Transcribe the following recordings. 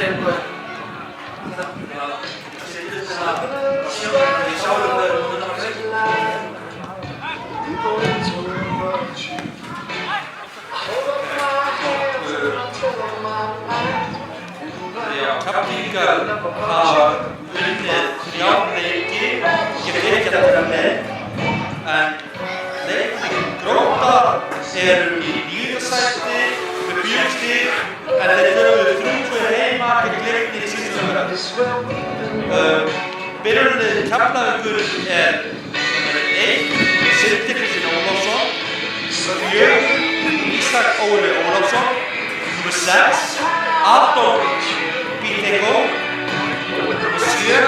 tilbúið. Keflvíkingar hafa unnið 3 leiki, ég veit ekki að þetta er með, en leikmenn Grótta eru í 9. sæti með 4 stig, en þeir töpuðu 3-2 heima gegn Leikni í síðustu umferð. Byrjunarlið Keflavíkur er nr. 1, Sindri Kristinn Ólafsson, 4, Ísak Óli Ólafsson, nr. 6, Adolf Biteko, nr. 7,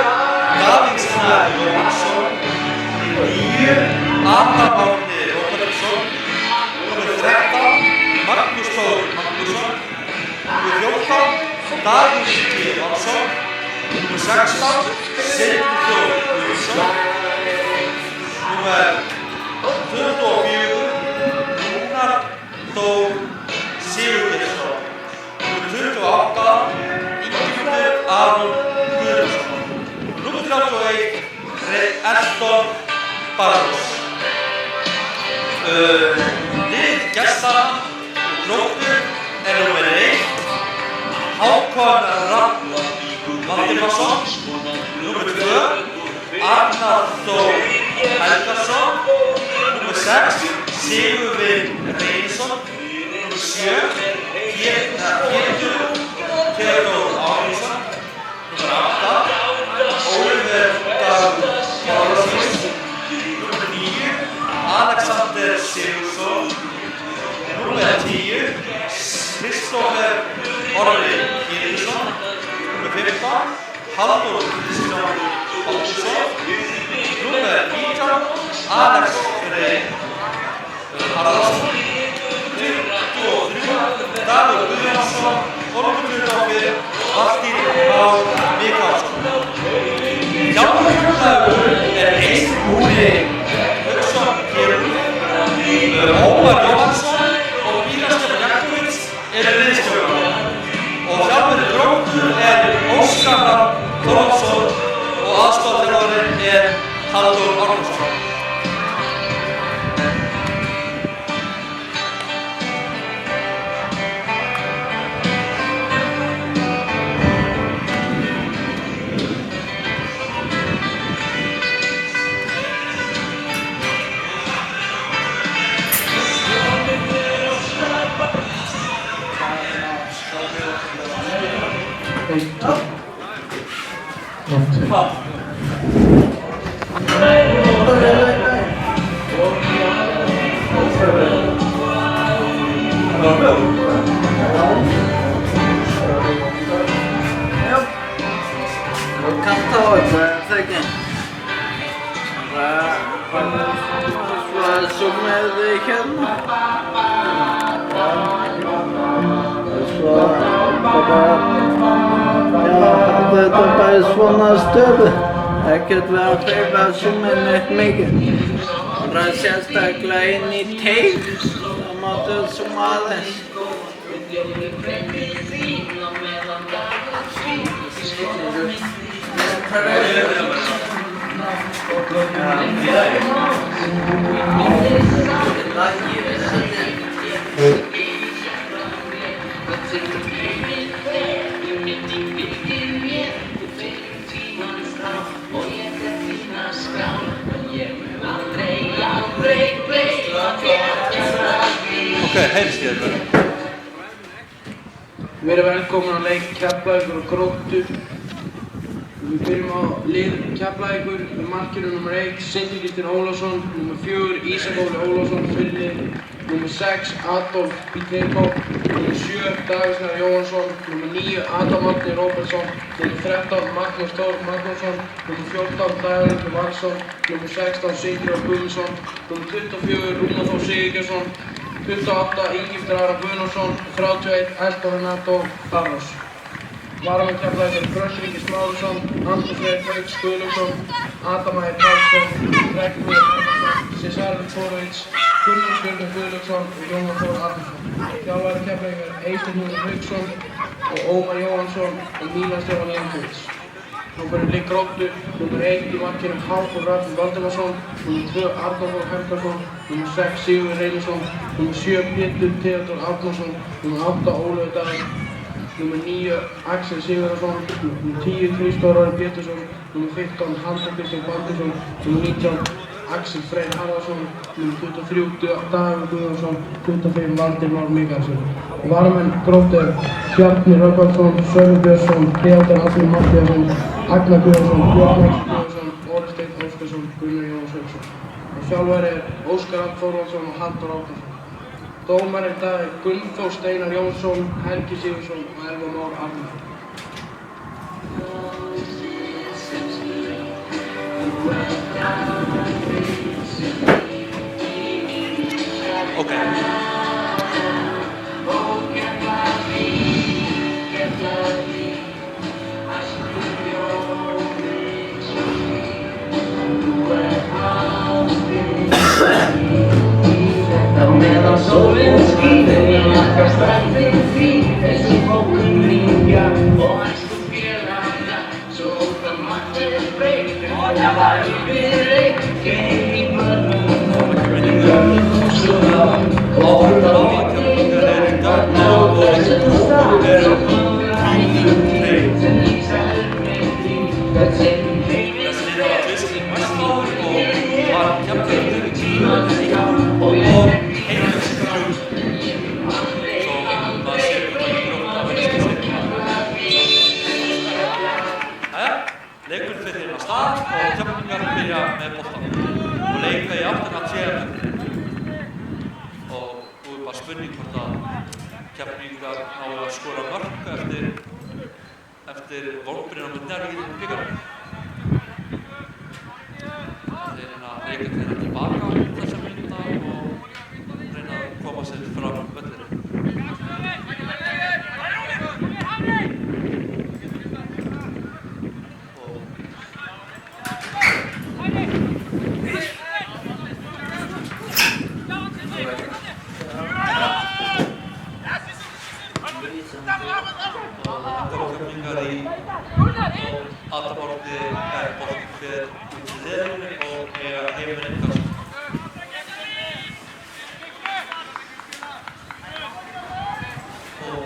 Davíð Snær Jónsson, nr. 9, Adam Árni Róbertsson, nr. 13, Magnús Þór Magnússon, nr. 14, Davíð Ingi Jónsson, nr. 16, Sindri Þór Guðmundsson, nr. 24, Rúnar Þór Sigurgeirsson, nr. 28, Ingimundur Aron Guðmundsson, nr. 31, Erston Barros. Lið gestana Gróttu er nr. 1, Hákon Rafn Valdimarsson, nr. 2, Arnar Þór Helgason, nr. 6, Sigurvin Reynisson, nr. 7, Pétur Theodór Árnason, nr. 8, Oliver Dagur Pálsson, nr. 9, Alexander Sigurðsson, nr. 10, Kristófer Orri Gíðsson, nr. 15, Halldór Kristján Baldursson, nr. 19, Alex Freyr Haraldsson, 23, Dagur Guðjónsson og nr. 24, Martin Már Mikaelsson. Þjálfari er Eysteinn Húni Hauksson Kjerúlf, Ómar Jóhannsson og Míla Stefán Jakobíts eru liðsstjórar og þjálfari Gróttu er Óskar Rafn Þórðarson og aðstoðarþjálfarinn er Halldór Árnason. Þetta er bara svona stöðu, ekkert við að hreyfa sumir neitt mikið. Bara sérstaklega inn í teig, þá máttu suma aðeins. Heyrðist ég þetta? Við erum velkomin á leik Keflavíkur og Gróttu. Við byrjum á lið Keflavíkur með markinu nr. 1, Sindri Kristinn Ólafsson, nr. 4, Ísak Óli Ólafsson, fyrirlið, nr. 6, Adolf Biteko, nr. 7, Davíð Snær Jónsson, nr. 9, Adam Árni Róbertsson, nr. 13, Magnús Þór Magnússon, nr. 14, Dagur Ingi Valsson, nr. 16, Sigurður Guðmundsson, nr. 24, Rúnar Þór Sigurgeirsson, 28, Ingimundur Aron Guðmundsson, 31, Erston Barros. Varamenn Keflavíkur Brönsson Ingi Smárason, Andri Freyr Hauks Guðlaugsson, Adam Ægir Karlsson, Regnbjörn Hermansson, Cesar Þórovits, Gunnar Björn Guðlaugsson og Jónar Þór Arnarsson. Þjálfari Keflavíkur Eysteinn Húni Hauksson, og Ómar Jóhannsson og Míla Stefán Jankovic. Númer lið Gróttu, númer 1 í markinu Hákon Rafn Valdimarsson, númer 2 Arnar Þór Helgason, númer 6 Sigurður Reynisson, númer 7 Pétur Theodór Árnason, númer 8 Ólafur Davíð, númer 9 Axel Sigurðarson, númer 10 Kristófer Orri Pétursson, númer 15 Halldór Kristján Baldursson, númer 19 Axel Freyr Harðarsson, númer 23 Davíð Guðjónsson, 25 Valdir Már Mikaelsson. Varamenn Gróttu Bjarni Rögnvaldsson, Sölvi Björnsson, Theodór Árni Matthíasson, Agnar Guðjónsson, Björn X Guðjónsson, Orri Steinn Óskarsson, Gunnar Jóhann Sveinsson. Og þjálfari Óskar Rafn Þórðarson og Halldór Árnason. Dómari í dag Gunnþór Steinar Jónsson, Helgi Sigurðsson og Elvar Már Arnarsson. Okay. Meðan sólinn skín okkar strandið fín eins og fólkum ringja og elsku félaga svo óttan margt breytt og það var í fyrir geim í börnum gömlum húsuna og horfa á mikilvægur garna og þessi stað komin að hengum treyt sem lýsa með því hvert segum Þessi lið var tvist í Vestfáður og var kjafnverður í tíma og heimlega leikur fyrir á stað og Keflvíkingar byrja með boltann og leika í áttina að TM og nú er bara spurning hvort að Keflvíkingar ná að skora mörk eftir vonbrigðin á móti Njarðvík í bikarnum. Þeir reyna að leika þeirra tilbaka þessa mínútuna og reyna að koma sér fram völlinn. Aðalborði boltinn fer út í liðinu og heiminn innkast. Og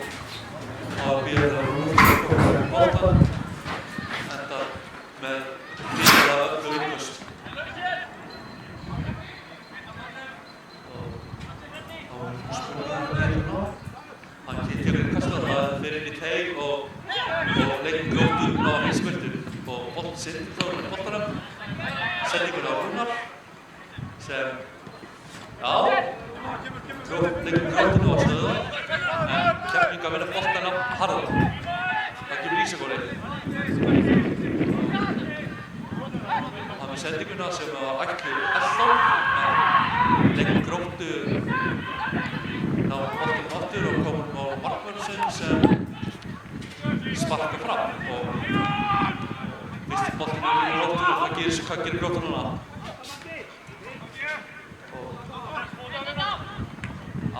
það býður það að koma boltann enda með fyrsta öllu innkast. Og þá er spurning á. Hann tekur innkastið og það fer inn í teig og leikur Gróttu á heimsmyndu og boltinn sittir þá með boltanum, sendingun á Rúnar sem, leikur Gróttu nú á stöðu en Keflvíkingar vinna boltann á harðan. Það gefur Ísakóli. Það með sendinguna sem var ætluð Elló en leikur Gróttu ná boltann aftur og komum á markvörð sinn sem sparka fram og fyrst boltinn í Gróttu og það gerir hvað gerir Gróttu núna.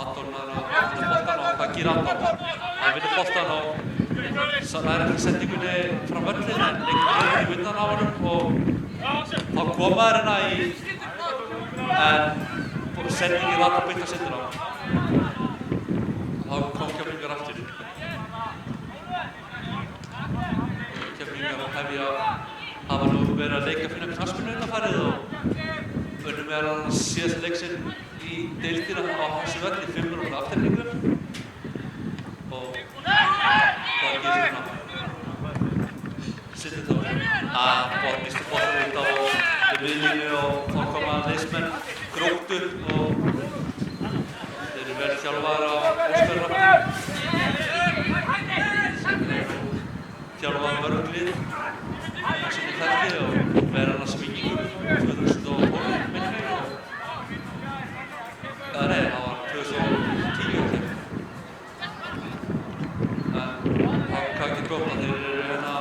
Adolf er að vinna boltann og hvað gerir Adolf? Hann vinnur boltann og það er ekki sendingunni fram völlinn en leikur Gróttu í vinnan á honum og þá koma þeir hérna í en sendingin rata beint að sendina á. Þá kom Keflvíkingar aftur. Keflvíkingar hafa nú verið að leika fyrir knattspyrnu undanfarið og unnum meðal annars síðasta leik sinn í deildina á þessu velli 5 mínútna afturlíku og hvað gerir hérna? Sittir þá mistu boltann út á miðlínu og þá koma liðsmenn Gróttu og þeir eru vel þjálfaðir á Óskar Rafn. Þjálfaði mörglið sem í ferli og verið annars Víkingur 2012 minni og það var 2010 en hvað getur góðna þeir eru hérna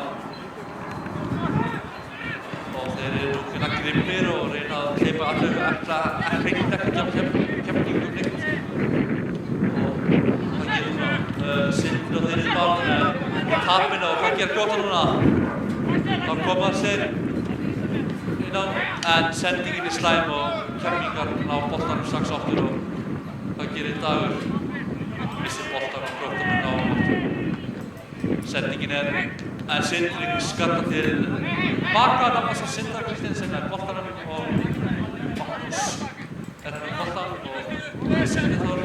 og þeir eru nú hérna grimmir og reyna að hleypa allir hreint ekki á Keflvíkingum neitt og hvað getur svona Sindri og þeir í bálinu tapinu og hvað gerir Grótta núna? Þá koma þeir inn á, en sendingin er slæm og Keflvíkingar ná boltanum strax aftur og hvað gerir Dagur? Missir boltan og Grótta mun ná aftur. Sendingin en Sindri skattar til baka nafna sem Sindra Kristiansen er boltanum og Magnús er með boltan og Sindri Þór.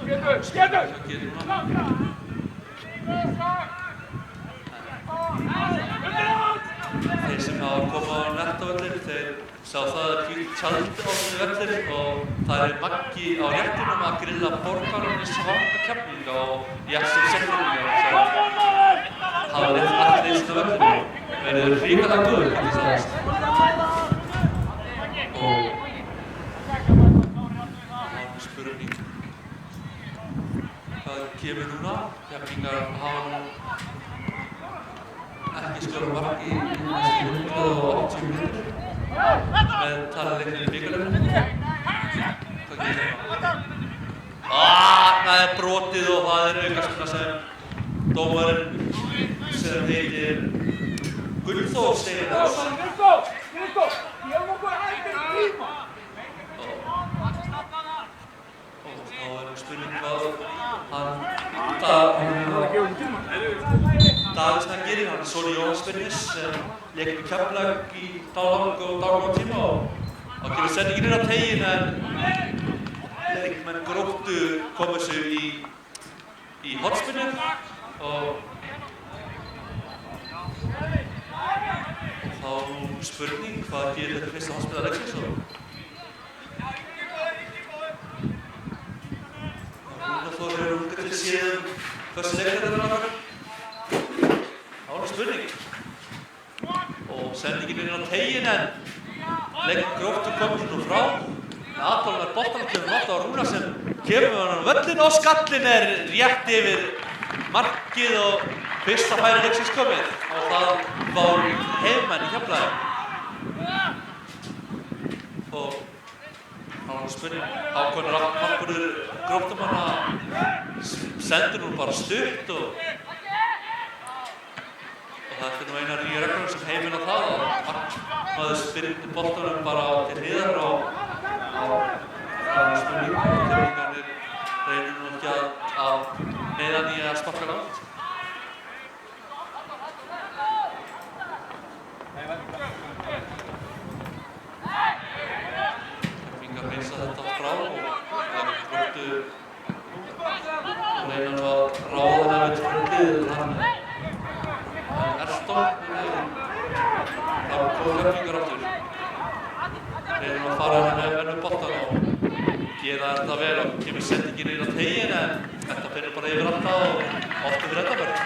Hvað gerir núna? Þeir sem hafa komið á nettavöllin, þeir sjá það hvítt tjald á völlin og það Maggi á réttinum að grilla borgarinn í svanga Keflvíkinga og Jaxir Sefnirinn sem hafa allir reynst á völlinu. Verður hrikalega góður, ekki sagðist. Og það er spurning. Hvað kemur núna? Keflvíkingar hafa nú ekki skorað mark í næstu 180 mínútur með talaleiknum í bikarnum. Hvað gerir það? Það er brotið og það er aukaspyrna sem dómarinn sem heitir Gunnþór segir það. Og þá er spurning hvað Davíðsson gerir, hann er sonur Jóhannsbyrnis sem leikur í Keflavík í dágóðan tíma og gefur sendingin inn á teiginn en leikmenn Gróttu komu sig í hornspyrnu og þá spurning hvað gerir þetta fyrsta hornspyrna leiksins og Rúnar Þór hefur unga til síðan hversu leikar þetta var. Það var spurning og sendingin inn á teiginn en Gróttu komur svona frá Adolf er boltanum kemur nátt á Rúnar sem kemur með hann á völlin og skallin er rétt yfir markið og fyrsta færi leiksins komið og það var heimamenn í Keflavík og það var spurning Hákonur markvörður Gróttumanna sendur nú bara stutt og þetta er nú eina nýja reglum sem heimila það að markmaður spyrnir boltanum bara til hliðar og það er spurning Keflvíkingarnir reynir nú ekki að neyða nýja að sparka langt. Keflvíkingar hreinsa þetta frá og Gróttu reyna nú að ráða það við tröndið Erston, þá kom Keflvíkingar aftur. Reynir að fara með vennu boltan og gera þetta vel og kemur sendingin inn á teiginn en þetta finnur bara yfir alltaf og oft yfir endabörn.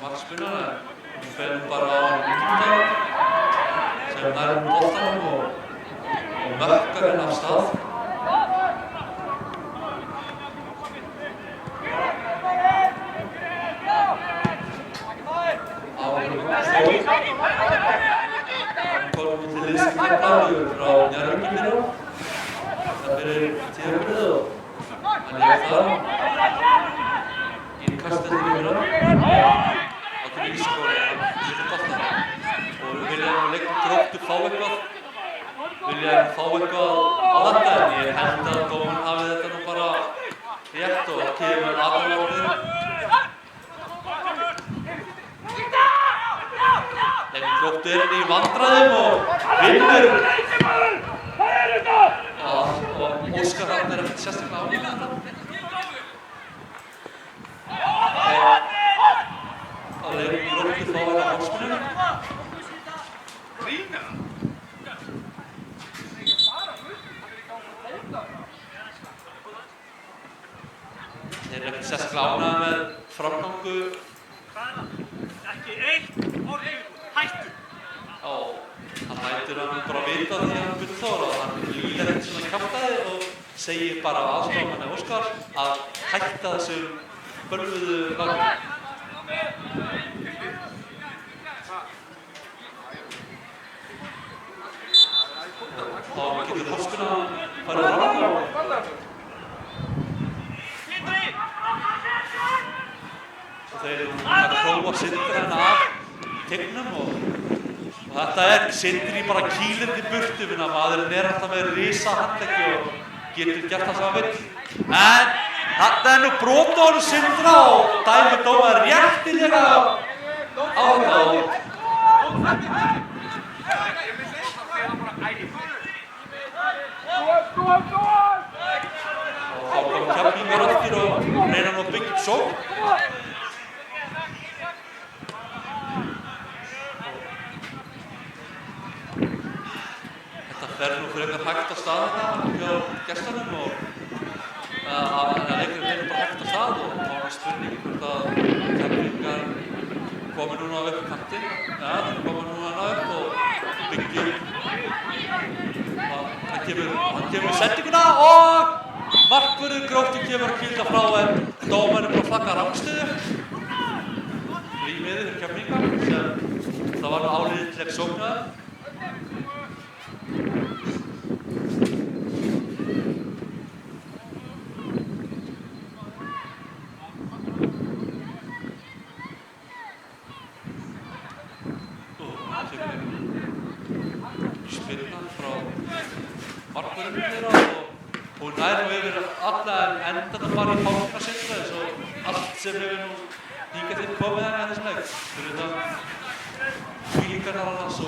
Markspyrnan en fer nú bara á Gítar sem nær boltanum og mökkar henn af stað. Komum til liðsins Davíður frá Njarðvíkingum þetta fyrir tíðarbilið og hann er það í kastið til yfir Ísakóli, hann setur boltan og vilja Gróttu fá eitthvað á þetta en ég held að dómarinn hafi þetta nú bara rétt og kemur aðalvarnir. Gróttu er í vandræðum og vinnur og Óskar hann er ekkert sérstaklega ánægður með þetta. Það er Gróttu fá þetta hornspyrnu. Þeir eru ekkert sérstaklega ánægðir með framgangu. Ekki eitt orð hættu. Hann hættur hann bara að vita því að hann Gunnþór og hann líður ekkert svona kjaftaði og segi bara aðstoðarmanni Óskar að hætta þessum bölvuðu látum. Þá getur Þorstuna farið á ráðum og þeir prófa Sindra af tegnum og þetta Sindri bara kýlindi burtu finna maðurinn alltaf með risa handleggi og getur gert það sem hann vill. En þetta nú brot á honum Sindra og dæmir dómaður réttilega á þetta og þá kom Keflvíkingar aftur og reyna nú að byggja upp sókn. Þetta fer nú frekar hægt á stað hjá gestunum og leikurinn fer bara hægt á stað og þá er spurning hvort að Keflvíkingar komi núna upp kantinn. Ja, þeir komi núna upp og byggja upp. Hann kemur sendinguna og markvörður Gróttu kemur að kýlda frá en dómarinn bara flaggar rangstöðu. Í miður fyrir Keflvíkingar sem það var nú álitleg sóknar. Spyrna frá markvörðunum þeirra og hún nær nú yfir alla en endar það bara í hálfna Sindra eins og allt sem hefur nú hingað til komið henni að þessum leik. Fyrir það Kvílingarnar annars og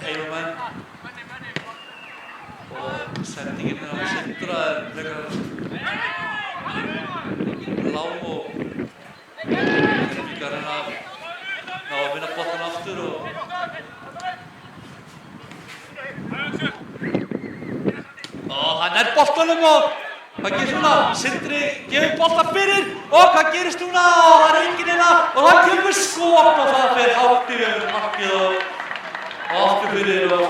heimamenn og sendingin á Sindra frekar lág og Keflvíkingar reyna að ná að vinna boltann aftur og hann boltanum og hvað gerist núna? Sindri gefur boltan fyrir og hvað gerist núna? Það enginn hérna og það kemur skot og það fer hátt yfir markið og aftur fyrir og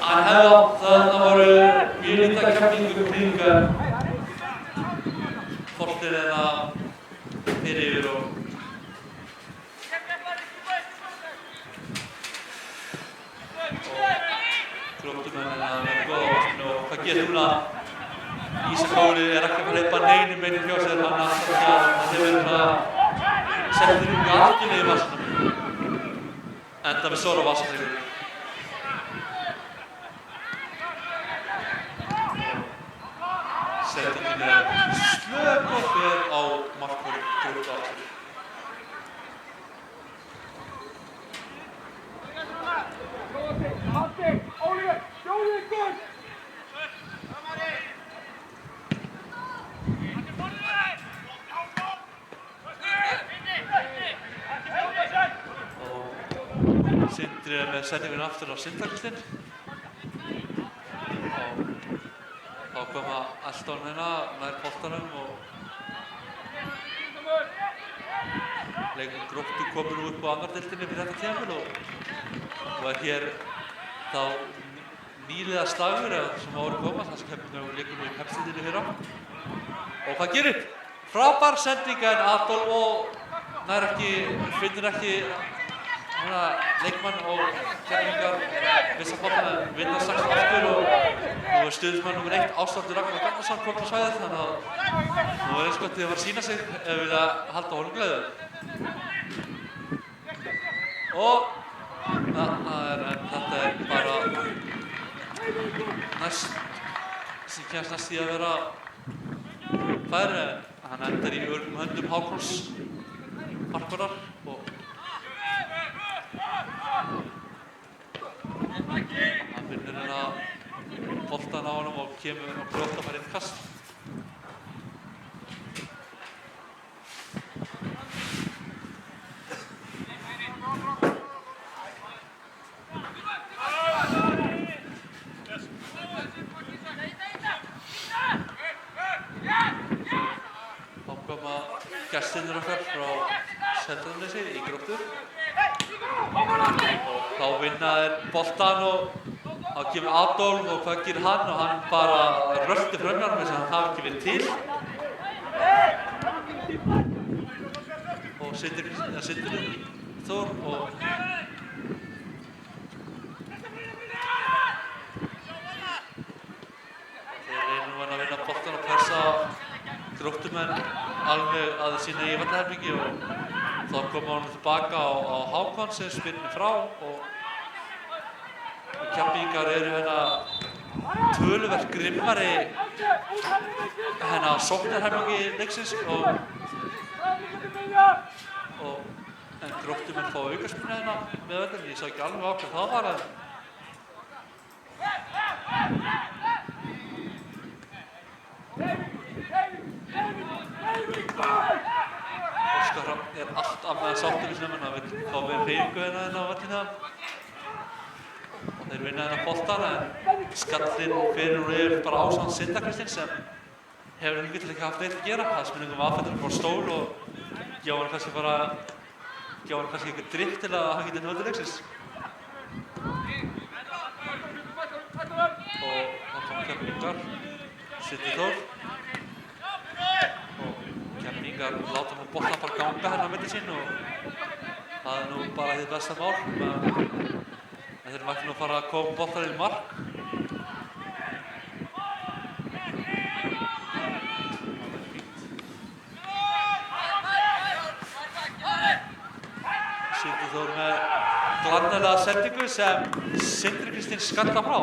hann hefði átt það voru mjög litla Keflvíkingur kring Þorsteinn eða fyrir yfir og Gróttumenn að vera góð á vatninu og hvað gerist núna? Ísakóli ekki að fara hleypa neinum meginn hjá sér, hann alltaf ekki að hann hefur settir algjörlega í vassanum. Enda við Sora vassatryggum. Sendingin slök og fer á markvörð Gróttu aftur. Sindri með sendingin aftur á Sindakvistinn. Þá koma Ashton hérna nær boltanum og leikurinn Gróttu komur nú upp á annar deildinni fyrir þetta tímabil og hér þá nýliða slagur sem áður koma, það sem leikur nú í Pepsi-deildinni fyrra. Og hvað gerir? Frábær sending en Adolf finnur ekki leikmann og Keflvíkingar missa boltann en vinna strax aftur og nú stuðningsmaður nr. 1 Ásvaldur Ragnar Gunnarsson kominn á svæðið þannig að nú eins gott að sína sig ef við vilja halda honum gleði. Og þetta bara sem kemst næst í að vera færi en hann endar í öruggum höndum Hákols markvarðar og hann finnur hérna boltan á honum og kemur og Grótta fær einn kast. koma gestirnir okkar frá Seltjarnarnesi í Gróttu. Og þá vinna þeir boltann og þá kemur Adolf og hvað gerir hann? Og hann bara röltir fram hjá honum eins og hann hafi ekki verið til. Og Sindri Þór og þeir reynir nú að vinna boltann og pressa Gróttumenn alveg að sína í varnarherbergi og þá koma hann tilbaka á Hákon sem spyrnir frá og Keflvíkingar eru töluvert grimmari sóknarherbergi leiksins en Gróttumenn fá aukaspyrnu með öllum. Ég sá ekki alveg á hvað það var en Óskar er alltaf með sáttur í snömmun, hann vill fá með hreyfingu á vellinu og þeir vinna boltann en skallinn fyrir og yfir bara ásamt Sindra Kristinn sem hefur ekki haft neitt að gera. Það spurningum aðfættur bara stól og gefa hann kannski eitthvað drykk til að hann geti notið leiksins. Og þá kom Keflvíkingar, Sindri Þór og Keflvíkingar láta hann boltann bara ganga á milli sín og það nú bara hið besta mál. En þeir mættu nú fara að koma boltann í mark. Sindri Þór með glannalega sendingu sem Sindri Kristinn skalla frá.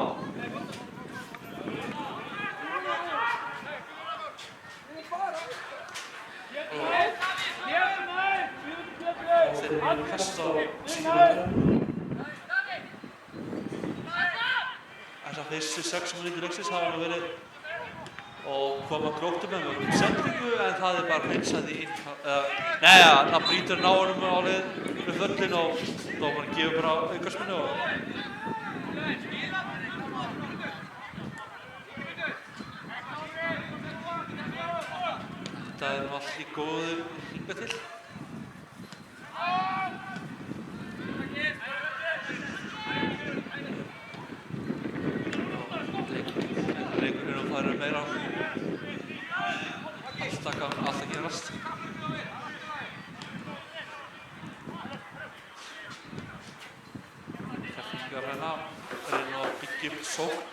Og þeir eru kast á Sindri. Þessar fyrstu 6 mínútur leiksins hafa nú verið og koma Gróttumenn með sendingu en það er bara hreinsað í það brýtur hann á honum á leið með völlinn og dómarinn gefur bara aukaspyrnu og þetta er nú allt í góðu hingað til. Leikurinn og það eru meira allt að gerast. Keflvíkingar reyna að byggja upp sókn.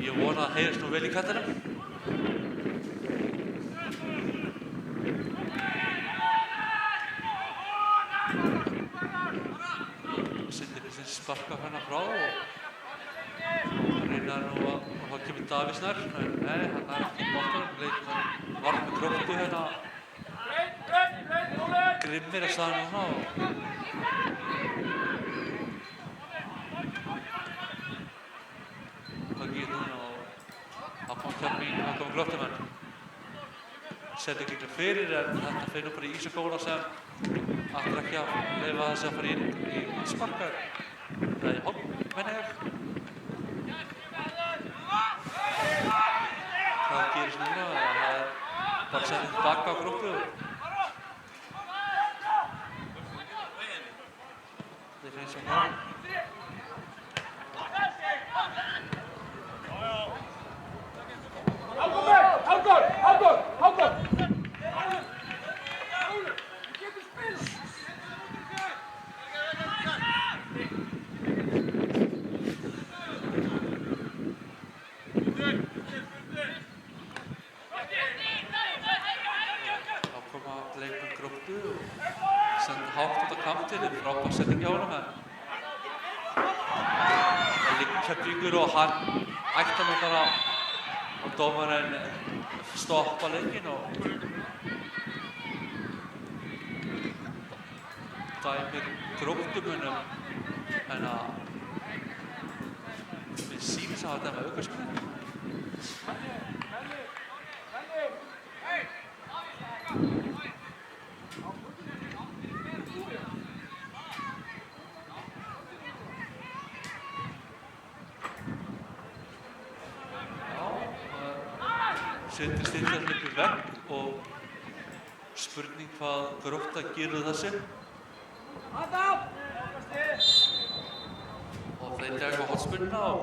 Ég vona að heyrist nú vel í kallinum. Sindri Kristinn sparkar hérna frá og reynar nú að þá kemur Davíð Snær. Nei, hann er ekki í boltanum. Leikmenn var með Gróttu hérna grimmir að staða núna og það kom Gróttumenn. Setur ekki fyrir en þetta fer nú bara í Ísakóla sem ætlar ekki að leyfa þessi að fara inn í sparkar. Eða í horn, menna ég. Hvað gerist núna? Það er bara setið tilbaka á Gróttu. Þeir finnst að það. Hákon! Þá koma leikmenn Gróttu og senda hátt út á kantinn, frábær setting hjá honum en það liggur Keflvíkingur og hann ætti nú bara og dómarinn stoppa leikinn og dæmir Gróttumönnum en að sýnir sem að þetta með aukaspyrnu. Settir styrkjað upp í vegg og spurning hvað Grótta gerir þessu. Og þeir taka hornspyrnuna og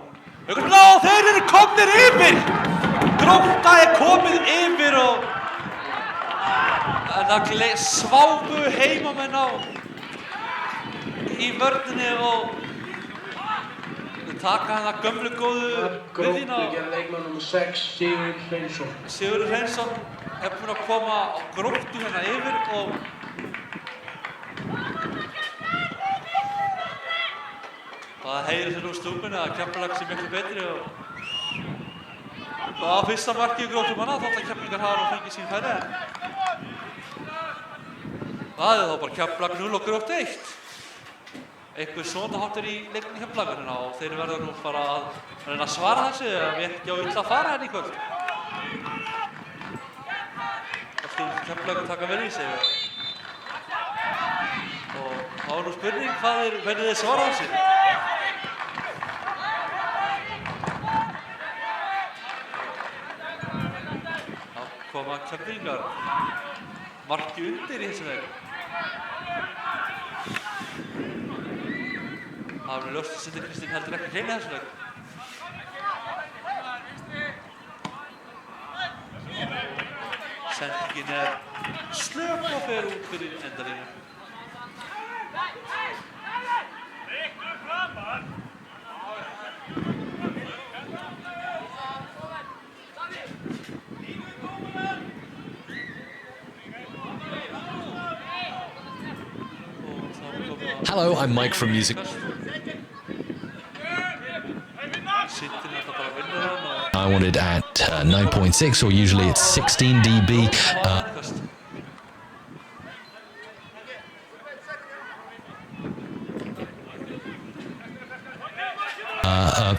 þeir eru komnir yfir! Grótta komið yfir og sváfu heimamenn í vörninni og taka hana gömlu góðu miðjuna. Gróttu gerði leikmann nr. 6, Sigurður Hreinsson. Sigurður Hreinsson búinn að koma á Gróttu hérna yfir og það heyrir sér úr stúkunni að Keflavík sé miklu betri og á fyrsta marki í Gróttumanna þótt að Keflavíkar hafa nú fengið sín færi en það þá bara Keflavík 0 og Gróttu 1. Eitthvað svona háttur í leiknum í Keflavíkurinn og þeir verða nú bara að reyna að svara þessu ef við ekki á illa að fara hérna í kvöld. Eftir Keflavíkur taka vel í sig og þá nú spurning hvernig þeir svara þessu. Þá koma Keflvíkingar marki undir í þessu leik. Það var ljóst að Sindri Kristinn heldur ekki hreina þessu leik. Sendingin slök og fer út fyrir endalínu. Hello, I'm Mike from Music. I want it at 9.6 or usually it's 16 dB.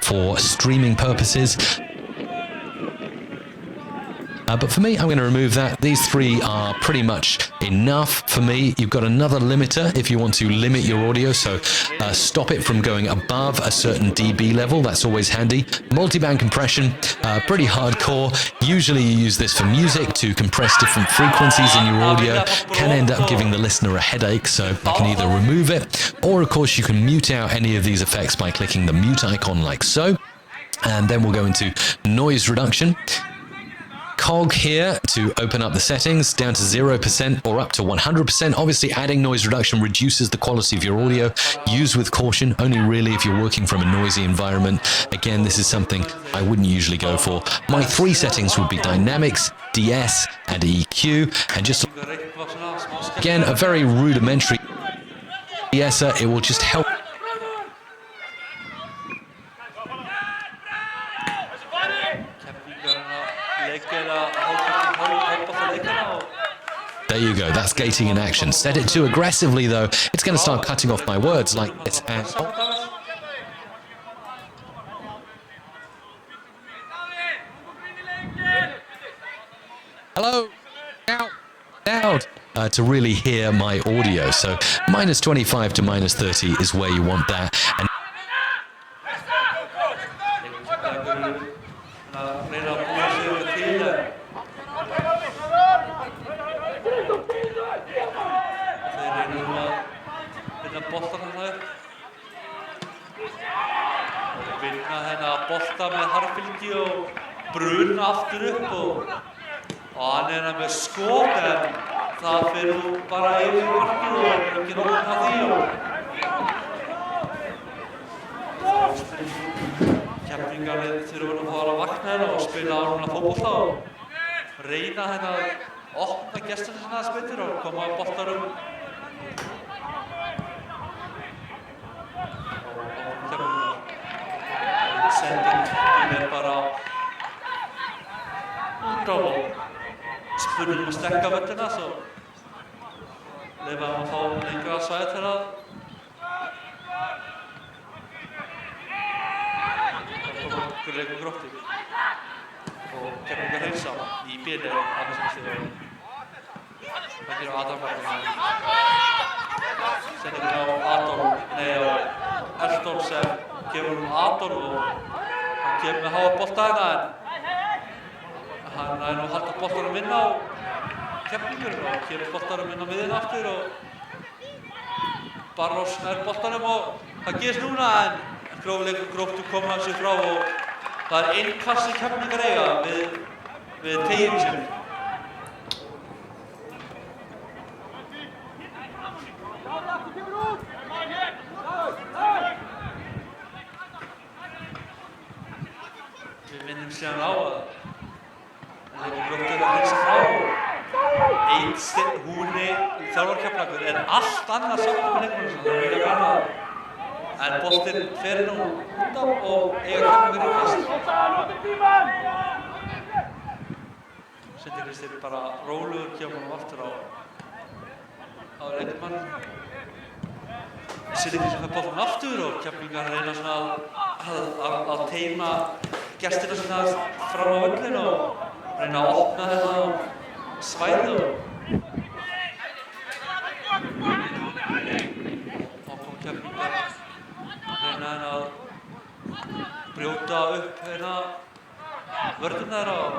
For streaming purposes. But for me, I'm going to remove that. These three are pretty much enough for me. You've got another limiter if you want to limit your audio, so stop it from going above a certain dB level. That's always handy. Multiband compression, pretty hardcore. Usually you use this for music to compress different frequencies in your audio. Can end up giving the listener a headache, so I can either remove it, or of course you can mute out any of these effects by clicking the mute icon like so. And then we'll go into noise reduction. Cog here to open up the settings down to 0% or up to 100%. Obviously, adding noise reduction reduces the quality of your audio. Use with caution, only really if you're working from a noisy environment. Again, this is something I wouldn't usually go for. My three settings would be dynamics, DS, and EQ. And just, again, a very rudimentary DSer. It will just help. There you go, that's gating in action. Set it too aggressively though, it's going to start cutting off my words like this. Hello, down, to really hear my audio. So -25 to -30 is where you want that. And bolta með harfylgi og bruna aftur upp og hann hérna með skot en það fyrir nú bara yfir markið og ekki nokkuð af því og Keflvíkingarnir þurfa nú að fara að vakna hérna og spila á núna fótbolta og reyna hérna að opna gesturinn sinna aðeins betur og koma á boltarum sendingin bara út á og spurning að stekka völlina svo leyfa að fá lengra svæði til að einhverju leik með Gróttu og Keflavíkur hreinsa í B-liði á þessum stíðu. Það gerir Adam sendingur á Ersdór sem gefur Adolf og hann kemur með háa bolta hérna en hann nú að halda boltanum inn á Keflavíkur og kemur boltanum inn á miðjuna aftur og Barros nær boltanum og það gerist núna en grófleikur Gróttu koma sér frá og það er einn kassi Keflavíkur eiga við teginn sinn. Við minnum síðan á að leikur Gróttu að hreinsa frá einn húni þjálfar Keflavíkur en allt annað saman með leikmannum sem það vilja gana en boltinn fer nú út af og eiga Keflavíkur fyrst. Sindri Kristir bara rólegur kemur honum aftur á leikmann. Sindri Kristir fær boltann aftur og Keflavíkur reyna svona að teima gestina svona fram á völlinn og reyna að opna þetta svæði og þá kom Keflavíkur reyna að brjóta upp vörðuna þeirra og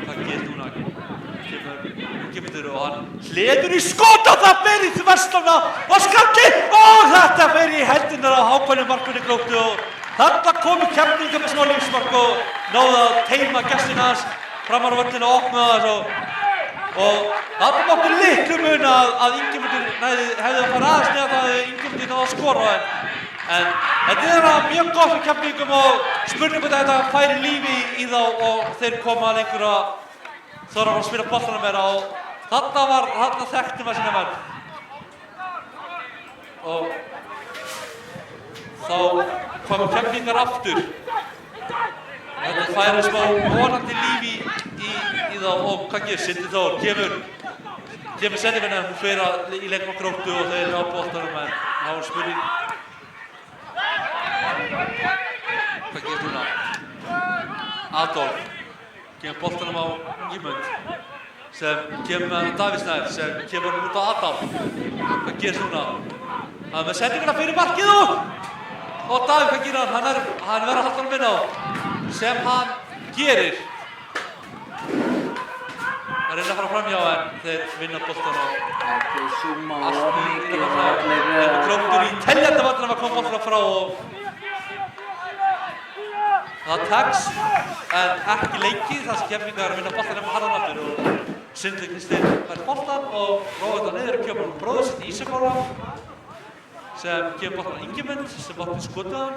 það gerist núna kemur Ingimundur og hann hleður í skot og það fer í þverslana og skalli og þetta fer í hendurnar á hákvæðnum markmanni Gróttu og þarna komu Keflavíkur með smá lífsmark og náðu að teima gestina hans framar á völlinn og opna það og það var nokkuð litlu mun að Ingimundur hefði að fara aðeins neða það að Ingimundur náðu að skora en þetta er mjög gott fyrir Keflavíkur og spurning hvort þetta færi lífi í þá og þeir koma lengur að þurfa að spila boltana meira og þarna þekkti maður sína menn og þá komu Keflavíkur aftur. Þetta færi smá vonandi lífi í þá og hvað gerist? Sindri Þór kemur sendingarna fleira í leik með Gróttu og þeir eru á boltanum en þá er spurning hvað gerist núna? Adolf kemur boltanum á Ingimund sem kemur með Davíð Snær sem kemur út á Adam. Hvað gerist núna? Það er með sendingarna fyrir markið og Davíð, hvað gerir hann? Hann verður að halda honum inn á sem hann gerir. Það reyna að fara framhjá en þeir vinna boltan á Ekki súma of mikið allir Gróttur í teljandavallinu að koma boltan frá og það tekst en ekki leikið þar sem Keflavíkur er að vinna boltan harðan aftur og Sindri Kristir fær boltan og róa þetta niður og kemur bróður sitt Ísakóla sem kemur boltan á Ingimund sem boltin skotið hann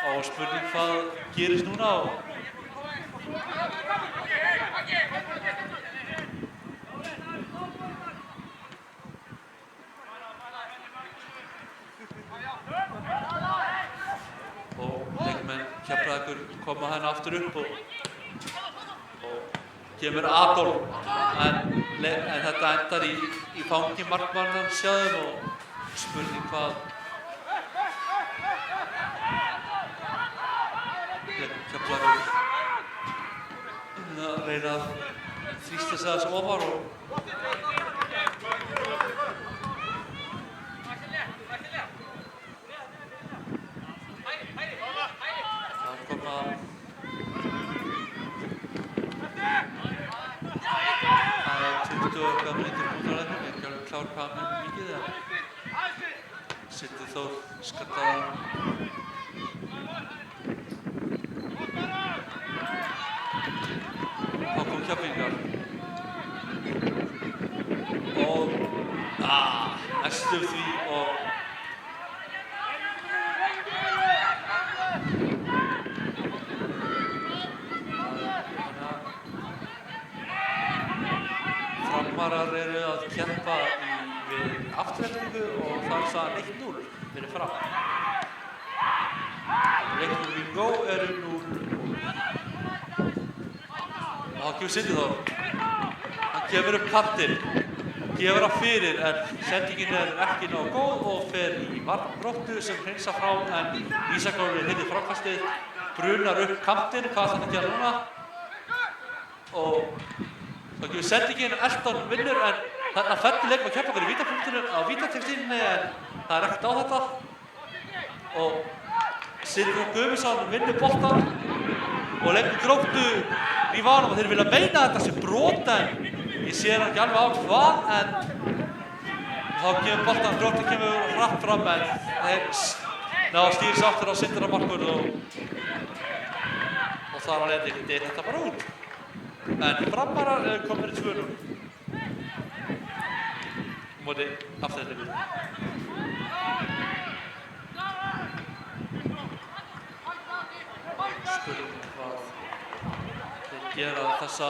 og spurning hvað gerist núna og leikmenn Keflavíkur koma hérna aftur upp og kemur Adolf en þetta endar í fangi markmannans hjá þeim og spurning hvað Keflavíkur reyna að þrýsta sig aðeins ofar og það koma það er 20 okkar mínútur búin á leiknum, ég er ekki alveg klár hvað mun mikið en Sindri Þór skattaði þá kom Keflavíkur og næstum því og Framarar eru að keppa við afturhelmingu og það er staðan 1-0 fyrir Fram. Leiknum Bingo eru 0. Og þá kemur Sindri Þór. Hann kemur upp kantinn gefur það fyrir en sendingin ekki nógu góð og fer í varn Gróttu sem hreinsar frá en Ísak Óli hirðir framkastið, brunar upp kantinn, hvað ætlar hann að gera núna? Og þá gefur sendingin Elton vinnur en þarna fellur leikmaður Keflavíkur í vítapunktinu á vítateigslínunni en það ekkert á þetta. Og Sindri Guðmundsson vinnur boltann og leikur Gróttu í vanum og þeir vilja meina þetta sé brot en ég sé hann ekki alveg á hvað en þá kemur boltan, Gróttu kemur hratt fram en þeir ná að stýra sig aftur á Sindra markur og þar á leiðinni deyr þetta bara út. En Framarar komnir í 2-0 móti Aftureldingu. Spurning hvað þeir gera þessa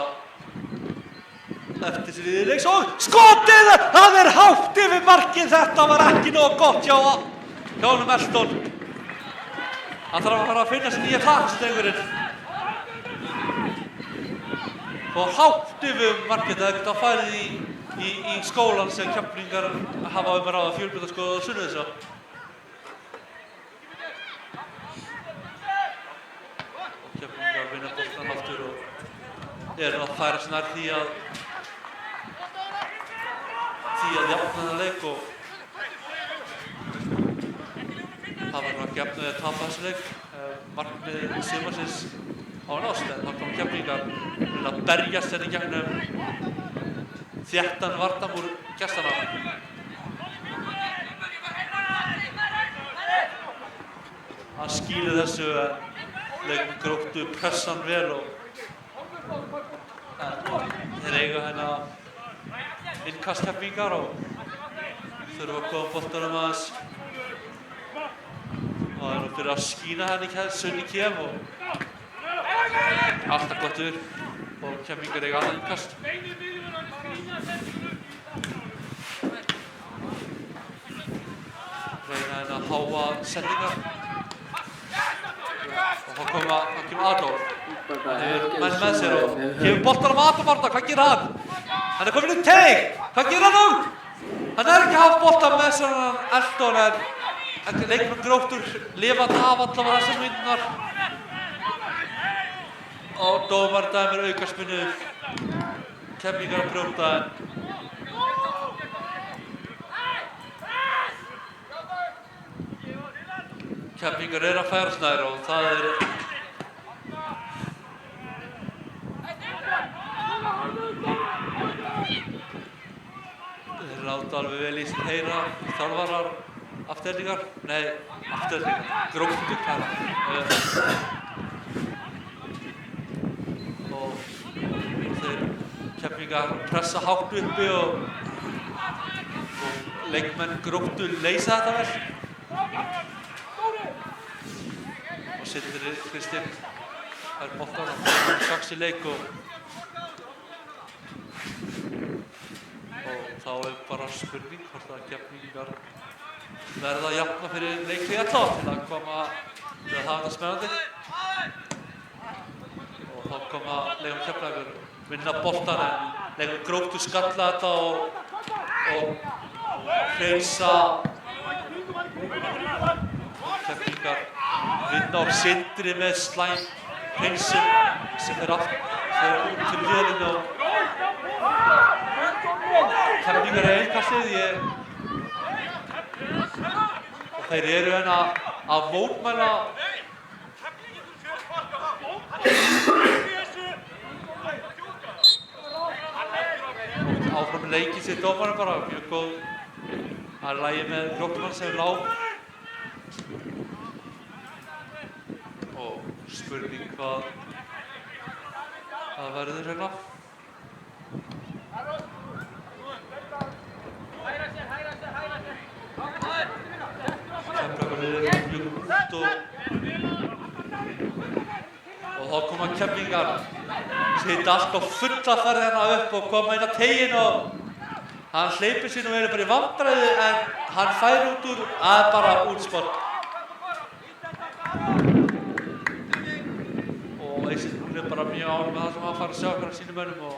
eftir sér í leiks og skotið! Það hátt yfir markið, þetta var ekki nógu gott hjá honum Elton. Hann þarf að fara að finna sér nýja klakstengurinn. Og hátt yfir markið, það geta farið í skólan sem Keflvíkingar hafa að ráða fjölbrautaskóla á Sunnudalsá. Og Keflvíkingar vinna boltann aftur og eru að færa sig nær því að jafna þennan leik og það verður ekki jafnaði að tapa þessu leik. Markmið sumarsins á nást en þá kom Keflvíkingar að berjast hérna í gegnum þéttan varnarmúr gestanna. Hann skýlir þessu leikmenn Gróttu pressan vel og þeir eiga hérna innkast Keflvíkingar og þurfa að koma boltanum aðeins og það nú fyrir að skína henni sunn í kem og alltaf gott yfir og Keflvíkingar eiga annað innkast. Reyna hérna að háa sendingar og þá kemur Adolf. Hann hefur menn með sér og gefur boltanum Adolf Arnar, hvað gerir hann? Hann komin í teig! Hvað gerir hann nú? Hann ekki haft boltan með sér hann Elton en leikmenn Gróttur lifandi af allavega þessar myndunar. Og dómar dæmir aukaspinnu. Keflvíkingar að brjóta en Keflvíkingar að færast nær og það þeir láta alveg vel í sig heyra þjálfarar Aftureldingar, Gróttu og þeir Keflvíkingar pressa hátt uppi og leikmenn Gróttu leysa þetta vel og Sindri Kristinn fær boltann og fyrir strax í leik og þá bara spurning hvort að Keflvíkingar verða að jafna fyrir leikhlé til að hafa þetta spennandi og þá koma leikmenn Keflavíkur vinna boltann en leikmenn Gróttu skalla þetta og hreinsa Keflvíkingar vinna og Sindri með slæm hreinsun sem fer út til vélinu og Keflvíkingar innkastið og þeir eru hérna að mótmæla áfram leikið sér dómarinn bara mjög góð að lagi með Gróttumann sem lá og spurning hvað verður hérna. Og þá koma Keflvíkingar sem hitta allt á fulla ferð hérna upp og koma inn á teiginn og hann hleypir sér nú bara í vandræði en hann fær út úr bara útsport. Og Eysir hún bara mjög ánægð með það sem hann fær að sjá okkur af sínum mönnum og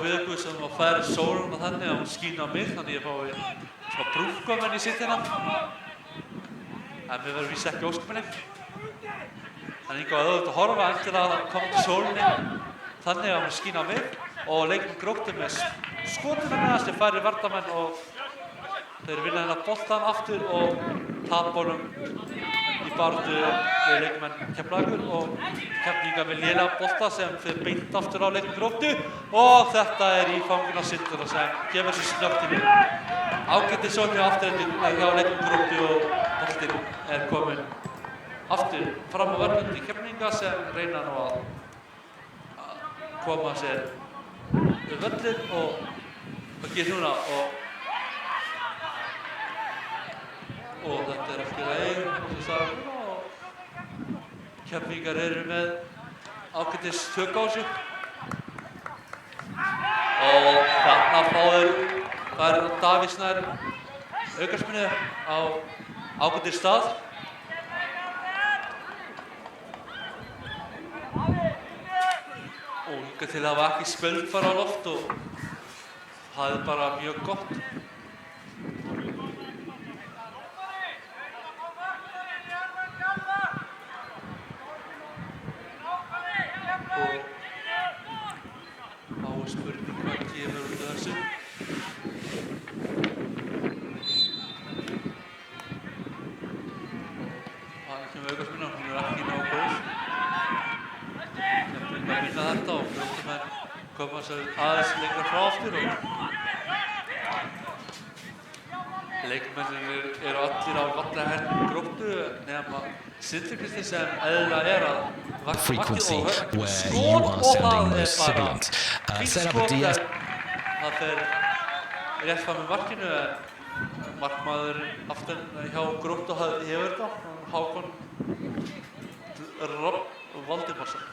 við ykkur sem að færa sóluna þannig að hún skín á mig, þannig ég fái svona brúnkomen í sittina. En mér verður víst ekki óskominni. Þannig hingað auðvitað að horfa eftir að koma til sólinni þannig að hún skín á mig og leikmenn Gróttu með skotuna með það sem færir varnarmenn og þeir vinna hérna boltan aftur og tapa honum í baráttu við leikmenn Keflavíkur og Keflvíkingar með lélega bolta sem fer beint aftur á leikmenn Gróttu og þetta í fanginn á Sindra sem gefur sér snöggt inn í. Ágætið sókn afturhending hjá leikmenn Gróttu og boltinn kominn aftur fram á verðundi Keflvíkinga sem reyna nú að koma sér við völlinn og gerir núna og þetta eftir leið sem sagði og Keflvíkingar eru með ágætis tök á þessu og þarna fær Davíð Snær aukaspyrnu á ágætis stað og hingað til það var ekki spöldfar á loft og það bara mjög gott. Og þá er spurning hvað kemur út af þessu. Það kemur aukaspyrna, hún ekki nógu góð. Keflvíkingar vinna þetta og Gróttumenn koma sér aðeins lengra frá aftur og leikmennir eru allir á vallahernu Gróttu nema Sindri Kristinn sem eðlilega að frequency where you are sending those sibilants. Set up a DS. Það fer rétt fram með markinu en markmaðurinn aftan hjá Gróttu hefur þetta, Hákon Valdimarsson.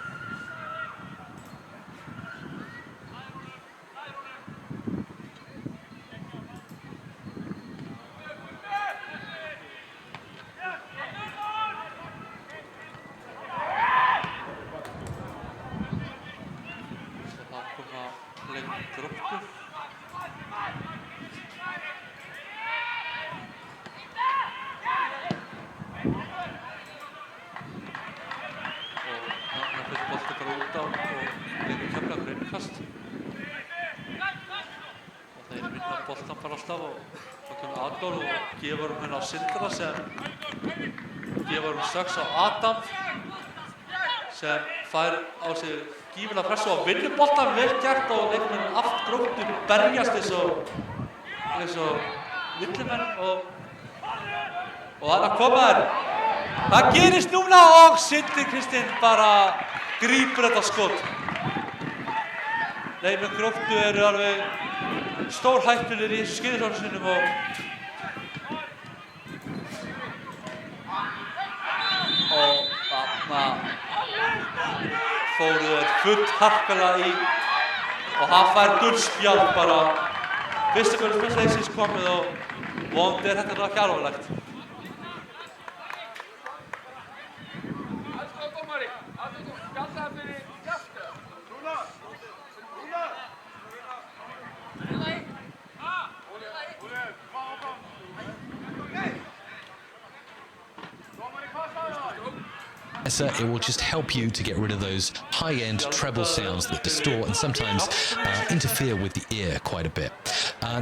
Gefur hún á Sindra sem gefur hún strax á Adam sem fær á sig gífilega pressu og vinnur boltan vel gert og leikmenn allt Gróttu berjast eins og villimenn og þarna koma þær. Það gerist núna og Sindri Kristinn bara grípur þetta skot. Leikmenn Gróttu eru alveg stórhættulegir í þessu skeiðhorni sínum og þarna fóru þeir full harkalega í og hann fær gullspjald bara fyrsta gullspjald leiksins komið og vonandi þetta ekki alvarlegt. It will just help you to get rid of those high-end treble sounds that distort and sometimes interfere with the ear quite a bit.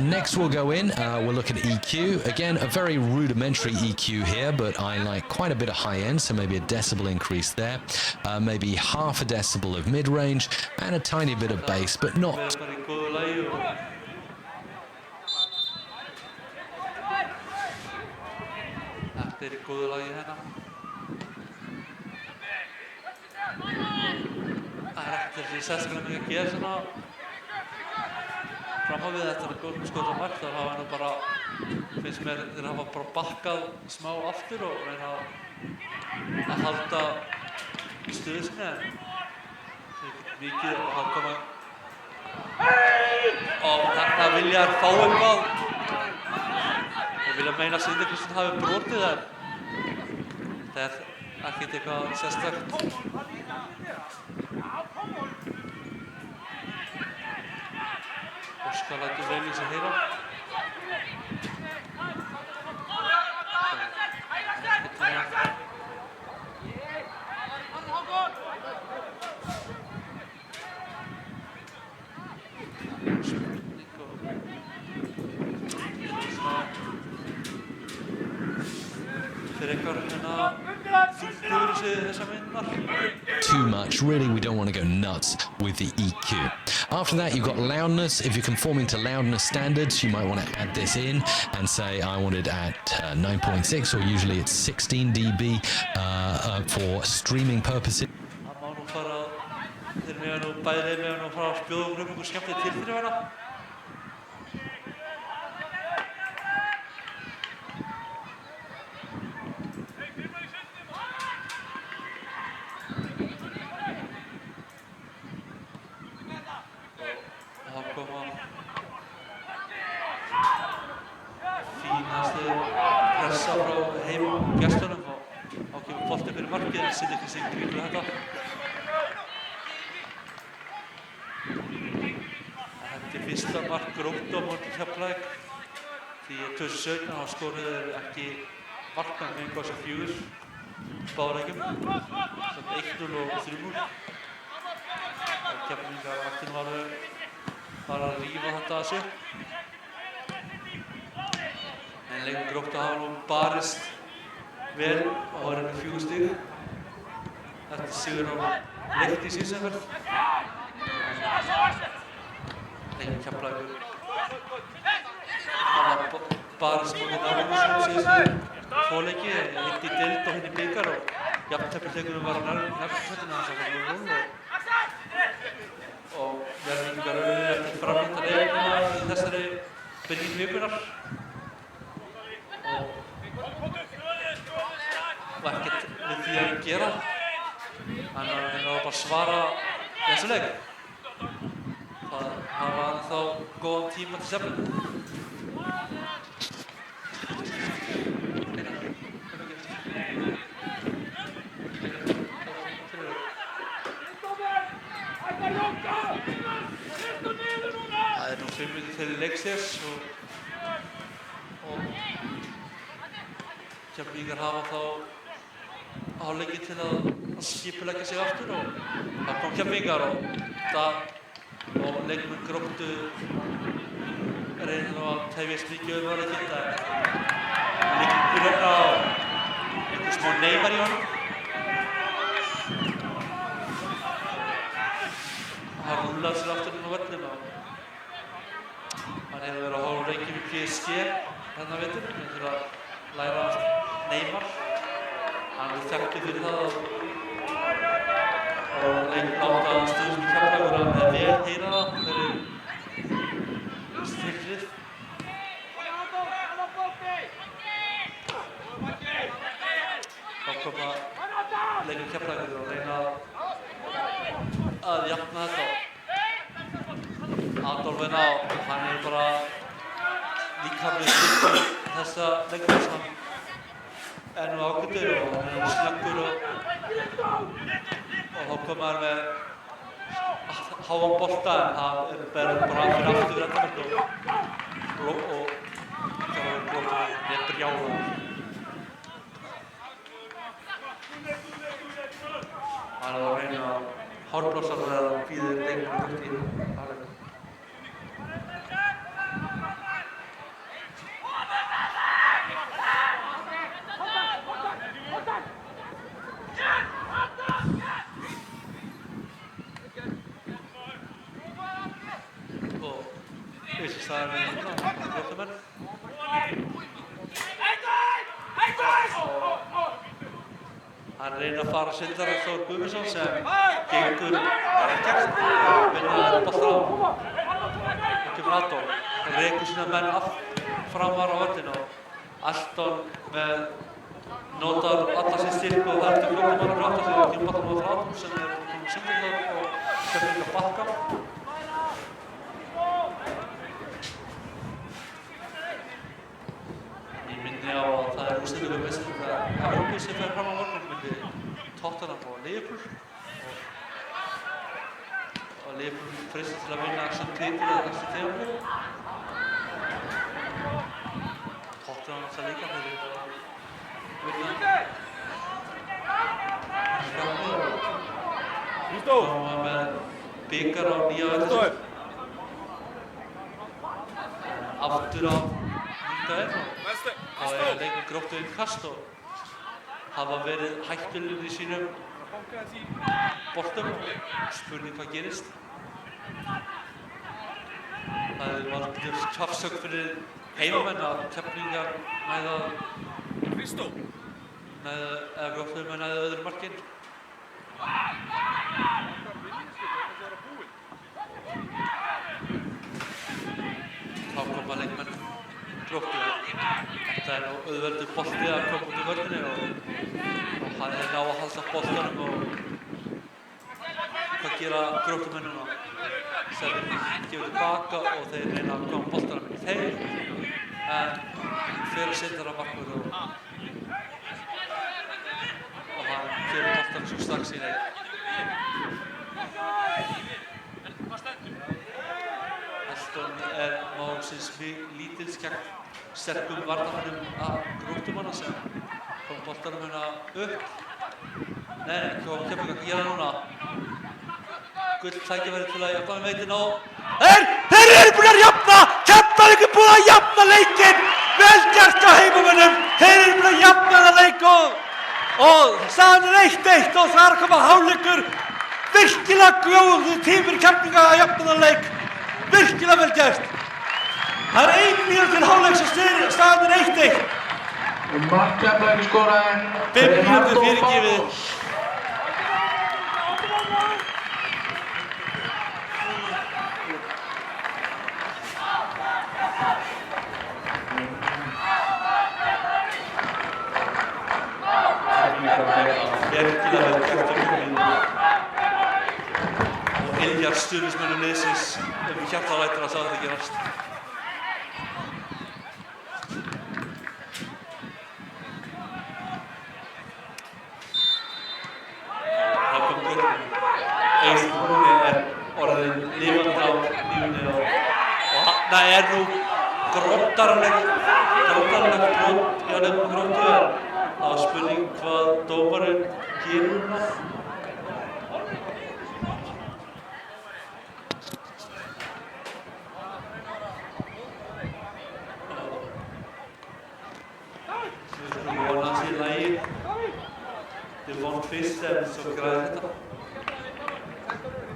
Next we'll go in, we'll look at EQ. Again, a very rudimentary EQ here, but I like quite a bit of high-end, so maybe a decibel increase there, maybe half a decibel of mid-range, and a tiny bit of bass, but not... Það er sérstaklega mikið að gera svona framhafið eftir að skota mark þar hafa nú bara, finnst mér, þeir hafa bara bakkað smá aftur og reyna að halda stuðið sinni en mikið að koma og þarna vilja þær fá eitthvað. Þeir vilja meina að Sindri Kristinn hafi brotið en það er ekkert eitthvað sérstakt. Óskar lætur vel í sig heyra. Too much. Really, we don't want to go nuts with the EQ. After that, you've got loudness. If you're conforming to loudness standards, you might want to add this in and say, I want it at 9.6, or usually it's 16 dB for streaming purposes. Fyrsta mark Gróttu á móti Keflavík því 2017 þá skoruðu þeir ekki marka með einhvað sem 4 báðarleikjum sem 1-0 og 3-0 og Keflavíkar vaktinn var að rífa þetta að sig en leikum Gróttu hafa nú barist vel og var með 4 stig eftir sigur á Leikni í síðustu umferð. Keflavíkur hafa barist móti Námúsum síðustu 2 leiki, eitt í deild og hinn í bikar og jafnteflisleikurinn var á nærmsveitinu þess að það var 0 og Njarðvíkingar unnu eftir framlengda leikina í þessari byrjun vikunnar og ekkert við því að gera þannig að það var bara að svara þessu leik. Það hafa þá góðan tíma til stefnu. Það nú 5 mínútur til leiksins og Keflavíkar hafa þá hálfleiki til að skipuleggja sig aftur og það kom Keflavíkar og leikmenn Gróttu reynir nú að tefjast mikið varðið þetta liggur á einhver smá neymar í honum. Hann rúllaði sér aftur inn á völlinn og hann hefur verið að horfa leikið við PSG þennan vetur til að læra Neymar. Hann er þekktur fyrir það og láta stuðningsmenn Keflavíkur að vel heyra það fyrir striklið. Þá koma leikmenn Keflavíkur og reyna að jafna þetta. Adolfinn á, hann er bara líkamlega styrkur þessa leikmanns. Hann er nú ágætur og hann er snöggur og þá koma hann með háan bolta en hann berður bara fyrir aftur við endamörk og það var Gróttur brjálaður. Hann er að reyna að hárblósa þegar hann býður leikmenn út í aðleika. Það er Gróttumenn. Hann reynir að fara Sindar Þór Guðmundsson sem gengur ekkert vinna boltan á kemur Adolf. Hann rekur sína menn framar á völlinn og Ashton notar alla sín styrk og heldur Gróttumann að gráta sig og kemur boltan á Adolf sem er Sindar Þór og kemur líka bakka. Já, það er úrslitum meistaradeildar Evrópu sem fer fram á morgun milli Tottenham og Liverpool og að Liverpool freistast til að vinna sem titil eða næstu tímabil. Tottenham alltaf líka þeir eru að vinna koma með bikar á nýja velli. Aftur á nýta þá er leikur Gróttu innkast og hafa verið hættulegir í sínum boltum. Spurning hvað gerist. Það var algjör tafsögn fyrir heimamenn að Keflvíkingar eða Gróttumenn næðu öðru markinn. Þá koma leikmenn Gróttu. Þetta er auðveldur bolti að koma út í vörninni og það er ná að halda boltanum og hvað gera Gróttumenn núna? Selin gefur tilbaka og þeir reyna að koma boltanum inn í þeir en fyrir sindar að markvörð og hann fyrir boltanum svo strax í þeir. Elton er málsins lítils gegn sterkum varnarmönnum að Gróttumanna sem kom boltanum hérna upp. Nei, kom Keflvíkingar að gera núna. Gull tækifæri til að jafna með veitin og þeir eru búin að jafna! Keflavík er búin að jafna leikinn! Vel gert á heimamönnum! Þeir eru búin að jafna þennan leik og staðan er 1-1 og það er að koma hálfleikur. Virkilega góður tími fyrir Keflvíkinga að jafna þennan leik. Virkilega vel gert. Það er 1 mínúta til hálfleiks og staðan er 1-1. Og mark Keflavíkur skoraði 5 mínútur fyrirgefið. Virkilega vel gert á mínum og iljar stuðningsmönnum liðsins hjartalætur að það gerast. Það kom Gróttu. Eysteinn Húni er orðinn lifandi á lífinu og þarna er nú gróttarlegt brot hjá nefnum Gróttu en það var spurning hvað dómarinn gerir núna. Við skulum vona að sé í lagi. Þið vonum fyrst en svo græði þetta.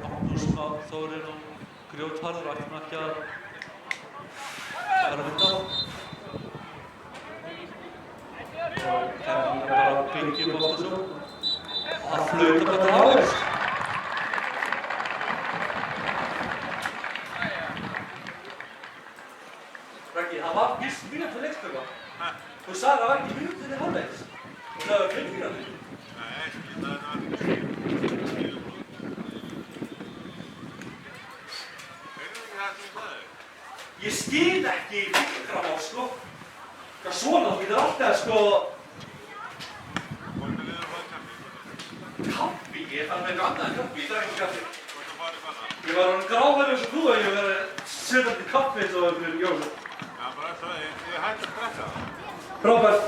Magnús Þórir og grjótharður ættum ekki að vera mynda á. Keflvíkingar bara byggja bolta svo og það flautar bara til hálfleiks. Raggi, það var víst mínútu til leiksloka. Þú sagði að það var ekki mínútu til hálfleiks og það var 5 mínútur. Nei, það var ekki Ég skil ekki fíkramál, sko. Hvað svona, þú getur alltaf, sko... Hvornig liður það kaffi? Kaffi? Ég þarf með eitthvað annað en kaffi, ég drekk ekki kaffi. Hvort þú farið hana? Ég var orðinn gráðhærður eins og þú að ég verið setjandi kaffi eins og fyrir jól. Já, bara eftir það, ég hætti að stressa það. Frábært.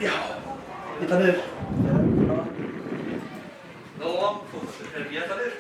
Já, ég það niður. Langfóttur, ég það niður.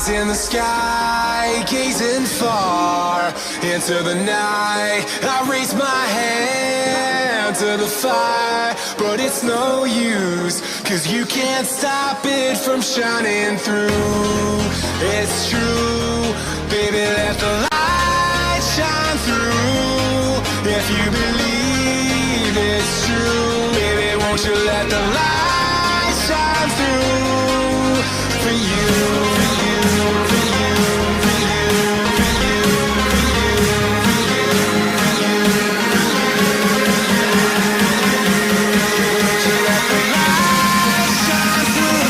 eyes in the sky, gazing far into the night. I raise my hand to the fire, but it's no use, 'cause you can't stop it from shining through. It's true, baby, let the light shine through. If you believe it's true, baby, won't you let the light shine through for you, for you, for you, for you, for you, for you, for you, for you, won't you let the light shine through?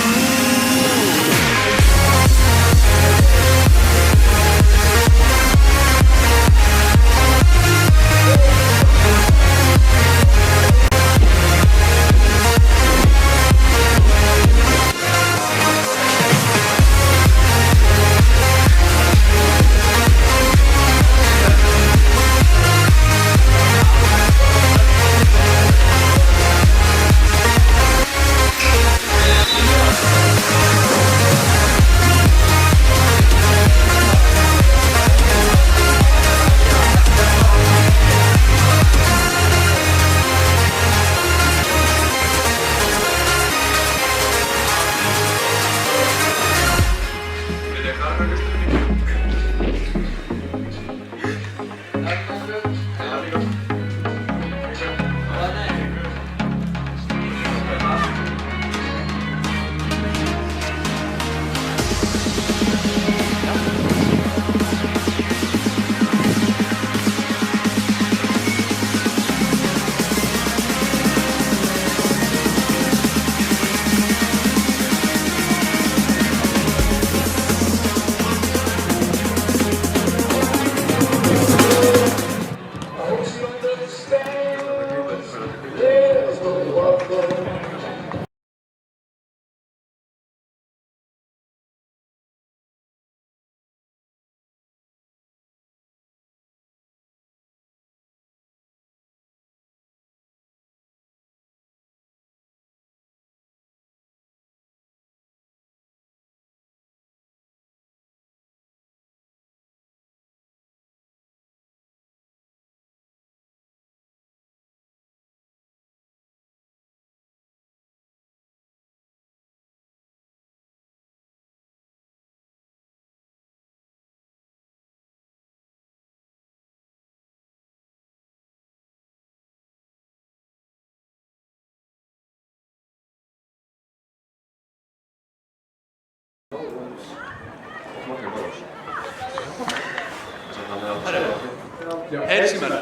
Heyri sem er. Já,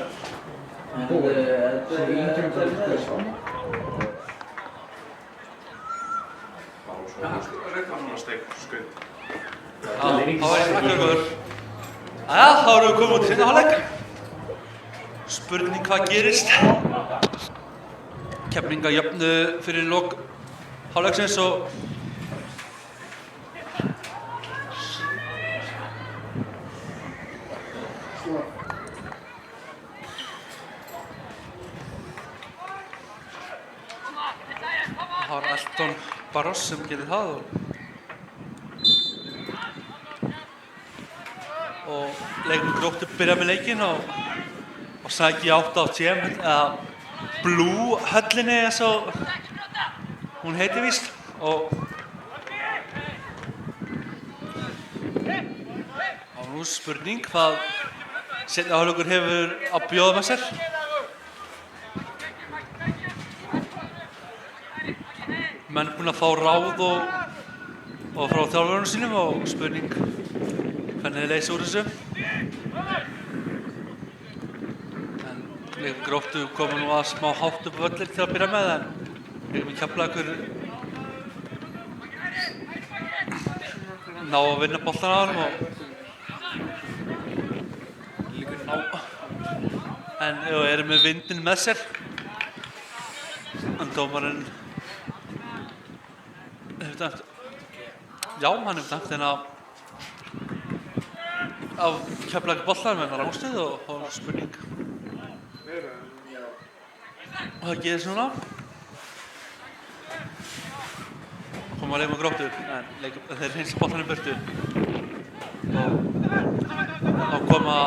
það var ég þakkar góður. Jæja, þá erum við komin út í seinni hálfleik. Spurning hvað gerist. Keflvíkingar jöfnu fyrir lok hálfleiksins og það var Elton Barros sem gerði það og leikurinn Gróttu byrjaði með leikinn og sæki átt á TM eða Blue höllinni eins og hún heiti víst og nú spurning hvað seinni hálfleikur hefur að bjóða með sér. Menn búin að fá ráð og frá þjálfurunum sínum og spurning hvernig þeir leysa úr þessu. En leikur Gróttu komið nú að smá hátt upp völlin til að byrja með en leikum í Keflavíkur ná að vinna boltan á honum og líkur ná en eru með vindinn með sér en dómarinn hefur dæmt já, hann hefur dæmt hérna af Keflavíkur boltan með rángstuð og það var spurning og það gerðist núna koma að leika með Gróttu en þeir hreinsa boltan í burtu Þá koma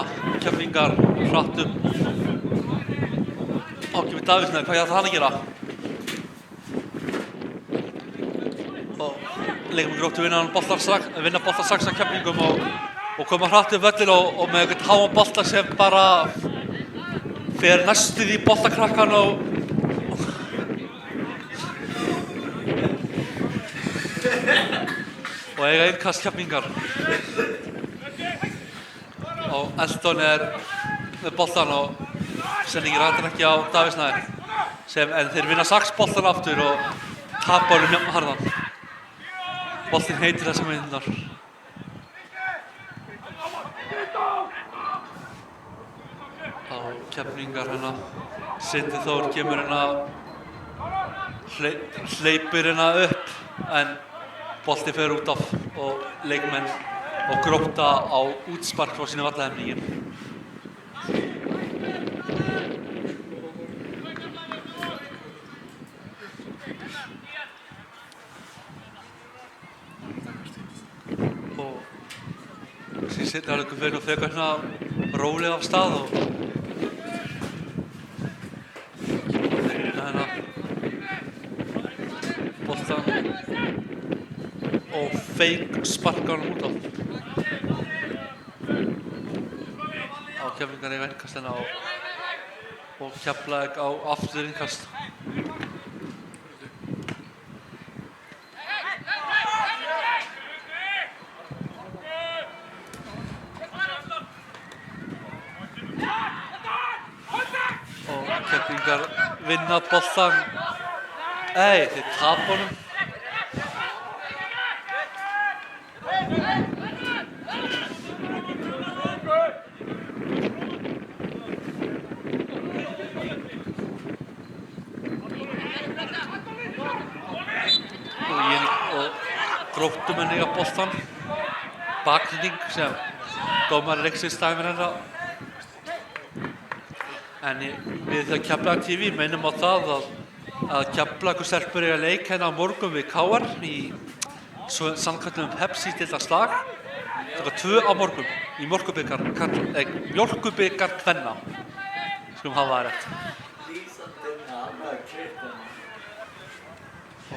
Keflvíkingar hratt upp. Þá kemur Davíðsson, hvað ætlar hann að gera? Og leikmenn Gróttu vinna boltann strax af Keflvíkingum og koma hratt upp völlinn og með einhvern háan bolta sem bara fer næstuð í boltakrakkan og eiga innkast Keflvíkingar. Og Elton með boltan og sendingin rættir ekki á Davíðsson en þeir vinna strax boltan aftur og tapa honum jafn harðan. Boltinn heitir þessar myndirnar. Þá Keflvíkingar Sindri Þór kemur hleypir upp en bolti fer út af og leikmenn og Grótta á útspark frá sínu vallahelmingi. Og síðan seinni hálfleikur fer nú frekar rólega af stað og boltan og feik sparka honum út af. Á Keflvíkingar eiga innkastina og Keflavík á aftur innkast. Og Keflvíkingar vinna boltan. Þeir tapa honum. Og Gróttumenn eiga boltan. Bakning sem dómari leiksins dæmir En við þegar Keflavík TV minnum á það að Keflavíkur stelpur eiga leik á morgun við KR í samkvæmum Pepsi-deildarslag. Klukkan 2 á morgun í Mjólkurbikar kvenna. Skulum hafa það rétt.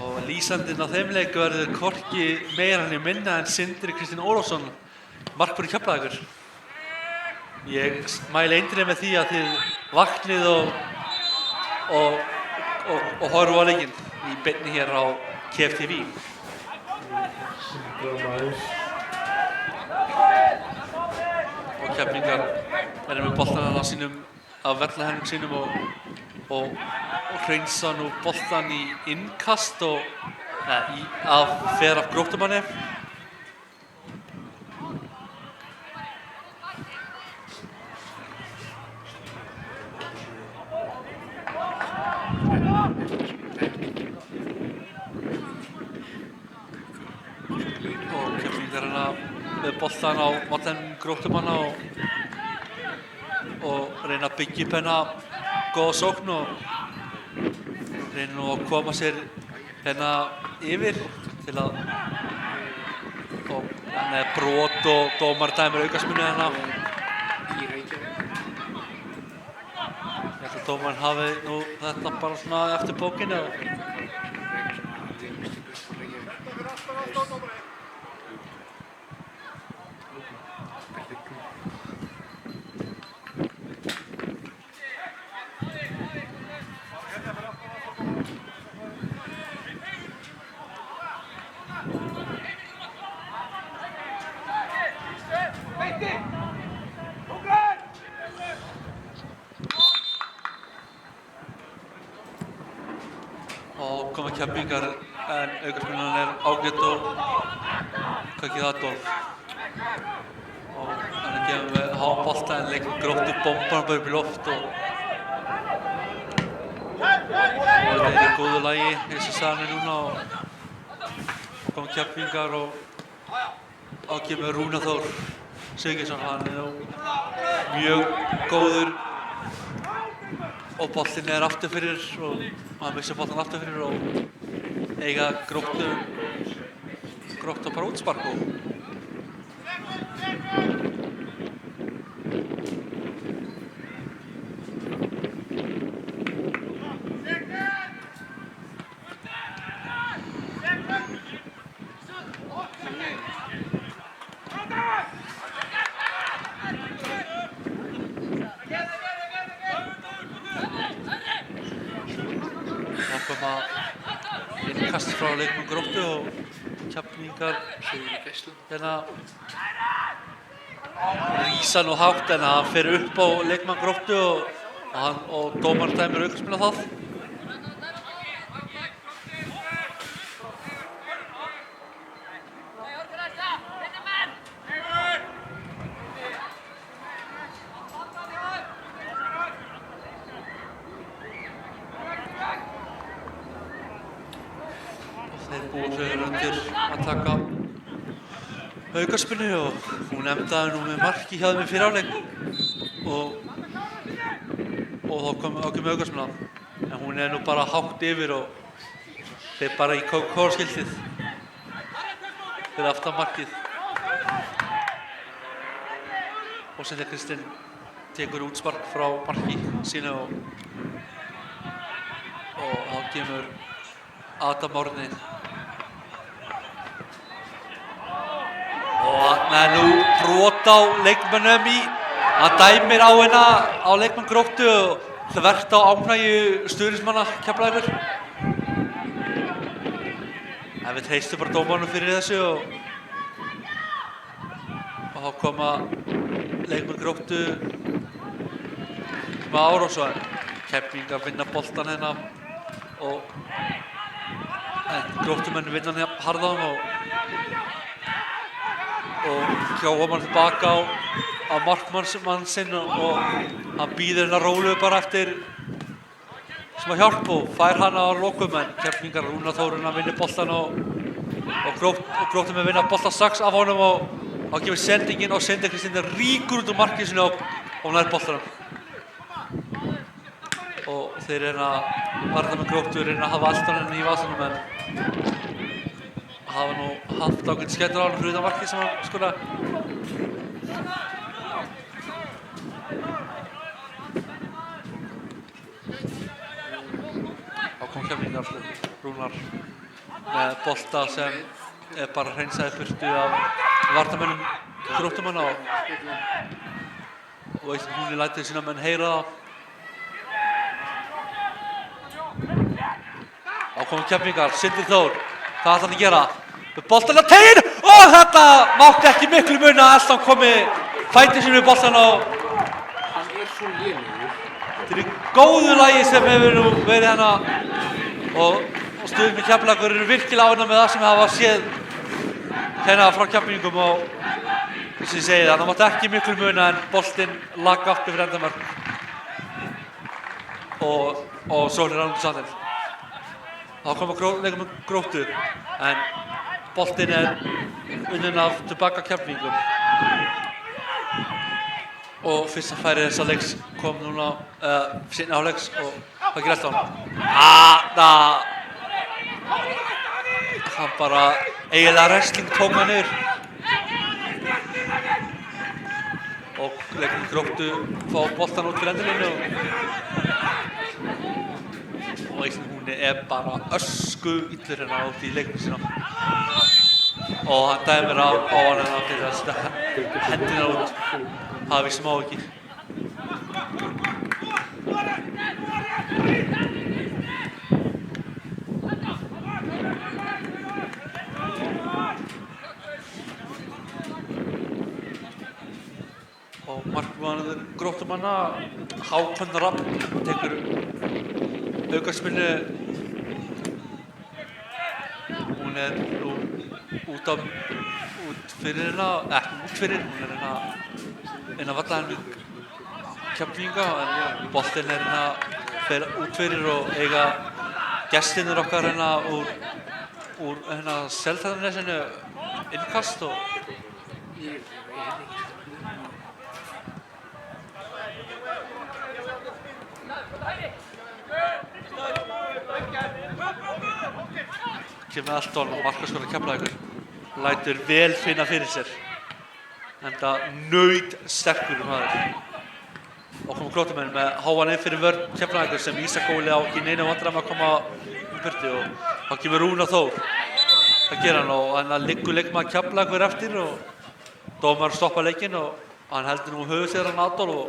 Og lýsandinn á þeim leik verður hvorki meira né minna en Sindri Kristinn Ólafsson, markvörður Keflavíkur. Ég mæli eindregið með því að þið vaknið og horfið á leikinn í beinni hér á KF TV. Og Keflvíkingar verður með boltann á vellarhelming sínum og hreinsa nú boltan í innkast fer af Gróttumanni. Og Keflvíkingar með boltan á vallarhelming Gróttumanna og reyna að byggja upp góða sókn og reyna nú að koma sér yfir til að með brot og dómari dæmir aukaspyrnu í Reykjavík. Ég held að dómarinn hafi nú þetta bara svona eftir bókinni og koma Keflvíkingar en aukaspyrnan ágæt og hvað ekki það Adolf og hann gefur með háan bolta en leikur Gróttu bomban bara upp í loft og þetta í góðu lagi eins og staðan núna og koma Keflvíkingar og á kemur Rúnar Þór Sigurðsson, hann nú mjög góður og boltinn aftur fyrir og hann missir boltan aftur fyrir og eiga Gróttu bara útspark og Það koma innkast frá leikmann Gróttu og Keflvíkingar hérna rísa nú hátt en hann fer upp á leikmann Gróttu og dómarinn dæmir aukaspyrnu á það. Þeir búið sig undir að taka aukaspyrnu og hún endaði nú með marki hjá þeim í fyrri hálfleik og þá kom aukaspyrna en hún nú bara hátt yfir og fer bara í kórskiltið fyrir aftan markið og Sindri Kristinn tekur útspark frá marki sínu og þá kemur Adam Árni og hann nú brot á leikmönnum hann dæmir á hérna á leikmann Gróttu og þvert á ánægju stuðningsmanna Keflavíkur en við treystum bara dómaranum fyrir þessu og þá koma leikmann Gróttu með árás og Keflvíkingar vinna boltan hérna og Gróttumenn vinna hann harðan og hjóa mann tilbaka á markmann sinn og hann býður hérna rólu bara eftir smá hjálp og fær hana á lokum en Keflvíkingar Rúnar Þórunn að vinna boltan og Gróttumenn vinna boltan strax af honum og þá kemur sendingin og Sindri Kristinn ríkur út úr markinu sinu og nær boltanum og þeir varnarmenn Gróttu reyna að hafa alltaf í vasanum en hafa nú haft ákveðinn skellur á hann fyrir utan markið sem hann skoraði. Þá kom Keflvíkingar Rúnar með bolta sem bara hreinsaði burtu af varnarmönnum Gróttumanna og Eysteinn Húni lætur sína menn heyra það. Þá kom Keflvíkingar, Sindri Þór, hvað ætlar hann að gera? Með boltan á tegin og þetta mátti ekki miklu muna að Elton komi fæti sínu við boltan og Hann svo lélegur. Þetta er í góðu lagi sem hefur nú verið hérna og stuðningsmenn Keflavíkur eru virkilega ánægðir með það sem hafa séð hérna frá Keflvíkingum og eins og ég segi það mátti ekki miklu muna en boltinn lag aftur fyrir endamörk og svo er hann sannir. Þá koma leikmenn Gróttu en boltinn unninn af tilbaka Keflvíkingum og fyrsta færi þessa leiks kom núna seinni hálfleiks og hvað gerir Elton? Hann bara eiginlega wrestling tók hann niður og leikmenn Gróttu fá boltan út fyrir endurlínu og Eysteinn Húni bara öskuillur hérna út í leiknum sína og hann dæmir á hann hérna fyrir að setja hendina út það vissum á ekki og markmaður Gróttumanna Hákon Rafn tekur aukaspyrnu hún nú út fyrir hérna, ekki út fyrir, hún hérna inn á vallahelming Keflvíkinga en boltinn hérna fer út fyrir og eiga gestirnir okkar hérna úr hérna Seltjarnarnesinu innkast og kemur Elton, markaskorari Keflavíkur, lætur vel finna fyrir sér. enda naut sterkur maður. Og koma Gróttumenn með háan inn fyrir vörn Keflavíkur sem Ísak Óli á ekki neinu vandræðum að koma í burtu og þá kemur Rúnar Þór að gera hann og hann liggur leikmaður Keflavíkur eftir og dómarinn stoppar leikinn og hann heldur nú höfuðsíðan Adolf og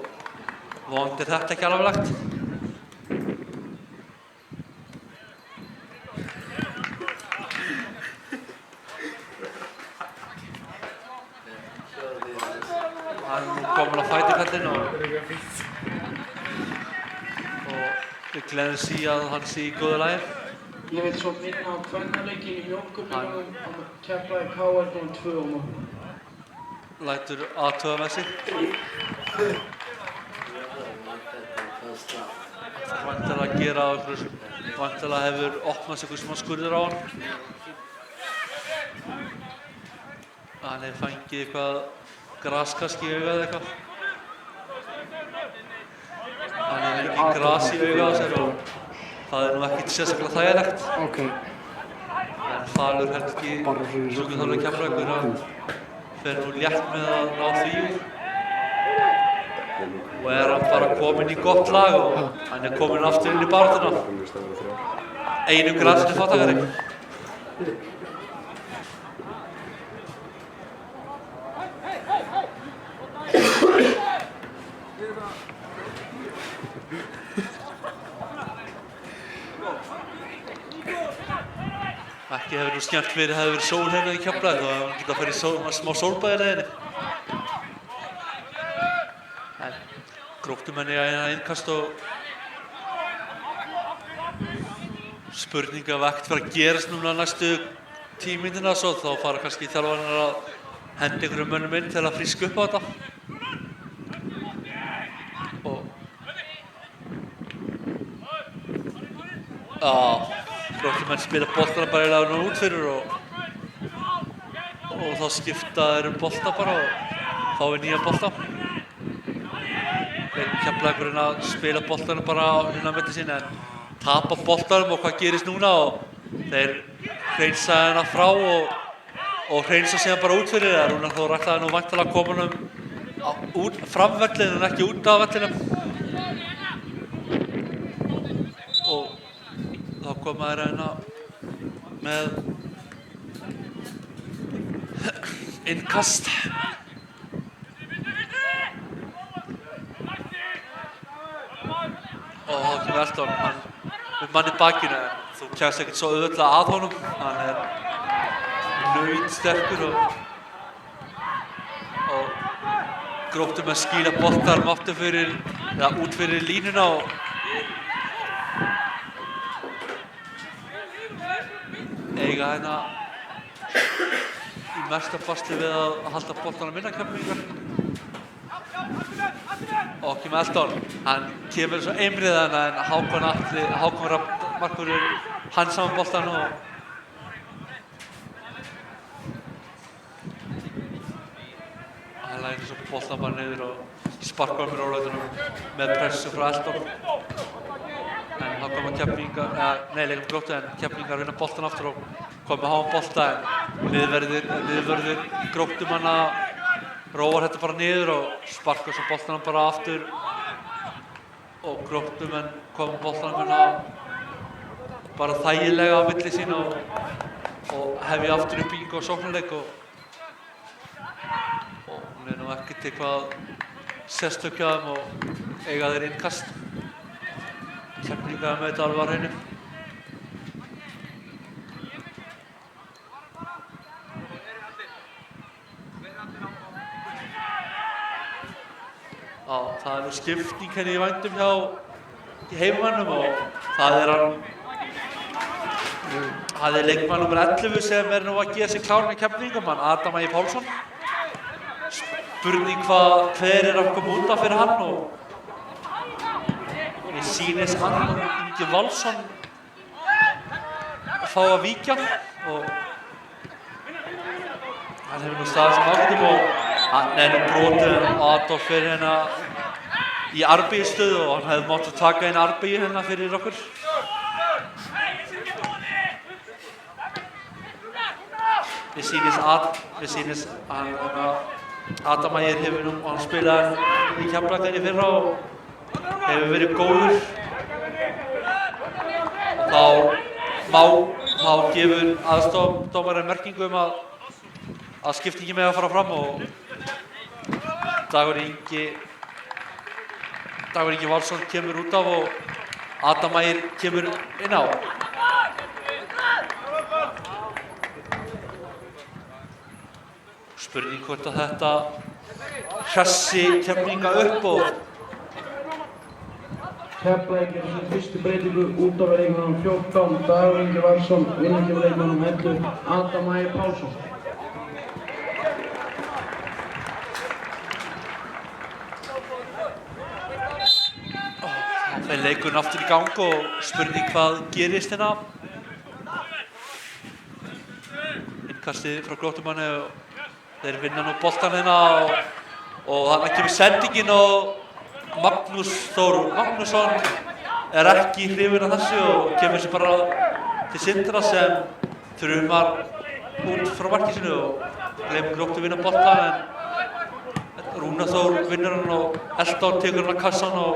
vonandi er þetta ekki alvarlegt. Hann er nú kominn á fætikallinn og við gleðumst í að hann sé í góðu lagi. Ég vil svo minna á kvennaleikinn í Mjólkurbíónum á Keflavík KR kl. 2 á morgun. Lætur athuga með sig. Það er væntanlega að gera á einhverju, væntanlega hefur opnast einhver smá skurður á hann. Hann hefur fengið eitthvað gras kannski í augað eða eitthvað. Hann hefur ekki gras í augað á sér og það er nú ekkert sérstaklega þægilegt. En Falur heldur ekki sjúkraþjálfari Keflavíkur að fer nú létt með að ná því og er hann bara kominn í gott lag og hann er kominn aftur inn í baráttuna. Einu gransinni fátækari. Ekki hefur nú skemmt fyrir að það hefur verið sól hérna í Keflavík og það hefur getað að fara í smá sólbað í leiðinni. En Gróttumenn eiga eina innkast og spurningavakt fyrir að gerast núna næstu 10 mínúturnar svo þá fara kannski þjálfararnir að henda einhverjum mönnum inn til að fríska upp á þetta. Og Gróttumenn spila boltana bara eiginlega út fyrir og þá skipta þeir bolta bara og fá við nýja bolta. Keflavíkurinn að spila boltana bara hérna á milli sín en tapa boltanum og hvað gerist núna og þeir hreinsa hérna frá og hreinsa síðan bara út fyrir það. Rúnar Þór ætlaði nú væntanlega að koma honum út fram vellinum en ekki út af vellinum. Og þá koma þeir hérna með innkast. Og þá kemur Elton, hann með mann í bakinu en þú kemst ekkert svo auðveldlega að honum. Hann er nautsterkur og Gróttumenn skýla boltanum aftur fyrir, eða út fyrir línuna og eiga hérna í mesta basli við að halda boltanum innan Keflavíkur. Og kemur Elton, hann kemur svo einrið hana en Hákon Markurinn hann saman boltan og hann lægir svo boltan bara niður og sparkar með róleitunum með pressu frá Elton. En þá koma leikum Gróttu en Keflavíkur vinna boltan aftur og koma háan bolta en liðvörður Gróttumanna róar þetta bara niður og sparkar svo boltanum bara aftur og Gróttumenn koma boltanum bara þægilega á milli sín og hefja aftur uppbyggingu og sóknarleik og hún er nú ekkert eitthvað sérstök hjá þeim og eiga þeir innkast. Keflavíkur með þetta alveg á hreinu. Það er nú skipting henni í vændum hjá heimamönnum og það er leikmaður númer 11 sem er nú að gera sig klár með Keflavíkur, Adam Ægir Pálsson. Spurning hver er að koma undan fyrir hann og mér sýnist hann og Ingi Valsson að fá að víkja og hann hefur nú staðið sem ágætum og hann er nú brotið Adolf fyrir hérna í arbeiðsstöðu og hann hefði mátt að taka inn arbeiði hérna fyrir okkur. Mér sýnist hann Adam Ægir hefur nú, hann spilaði í Keflavík í fyrra og hefur verið góður. Þá gefur aðstoðardómarinn merkingu að skiptingin með að fara fram og Dagur Ingi Valsson kemur út af og Adam Ægir kemur inn á. Spurning hvort að þetta hressi Keflvíkinga upp og Keflavík gerir sína fyrstu breytingu út af leikmönnum 14, Dagur Ingi Valsson, inn á leikmönnum 11, Adam Ægir Pálsson. Það er leikurinn aftur í gang og spurning hvað gerist hérna. Innkastið frá Gróttumanni og þeir vinna nú boltan hérna og þarna kemur sendingin og Magnús Þór Magnússon er ekki hrifinn af þessu og kemur sér bara til Sindra sem þrumar út frá marki sínu og gleymir Gróttu vinna boltan en Rúnar Þór vinnur hann og Eldar tekur hann að kassan og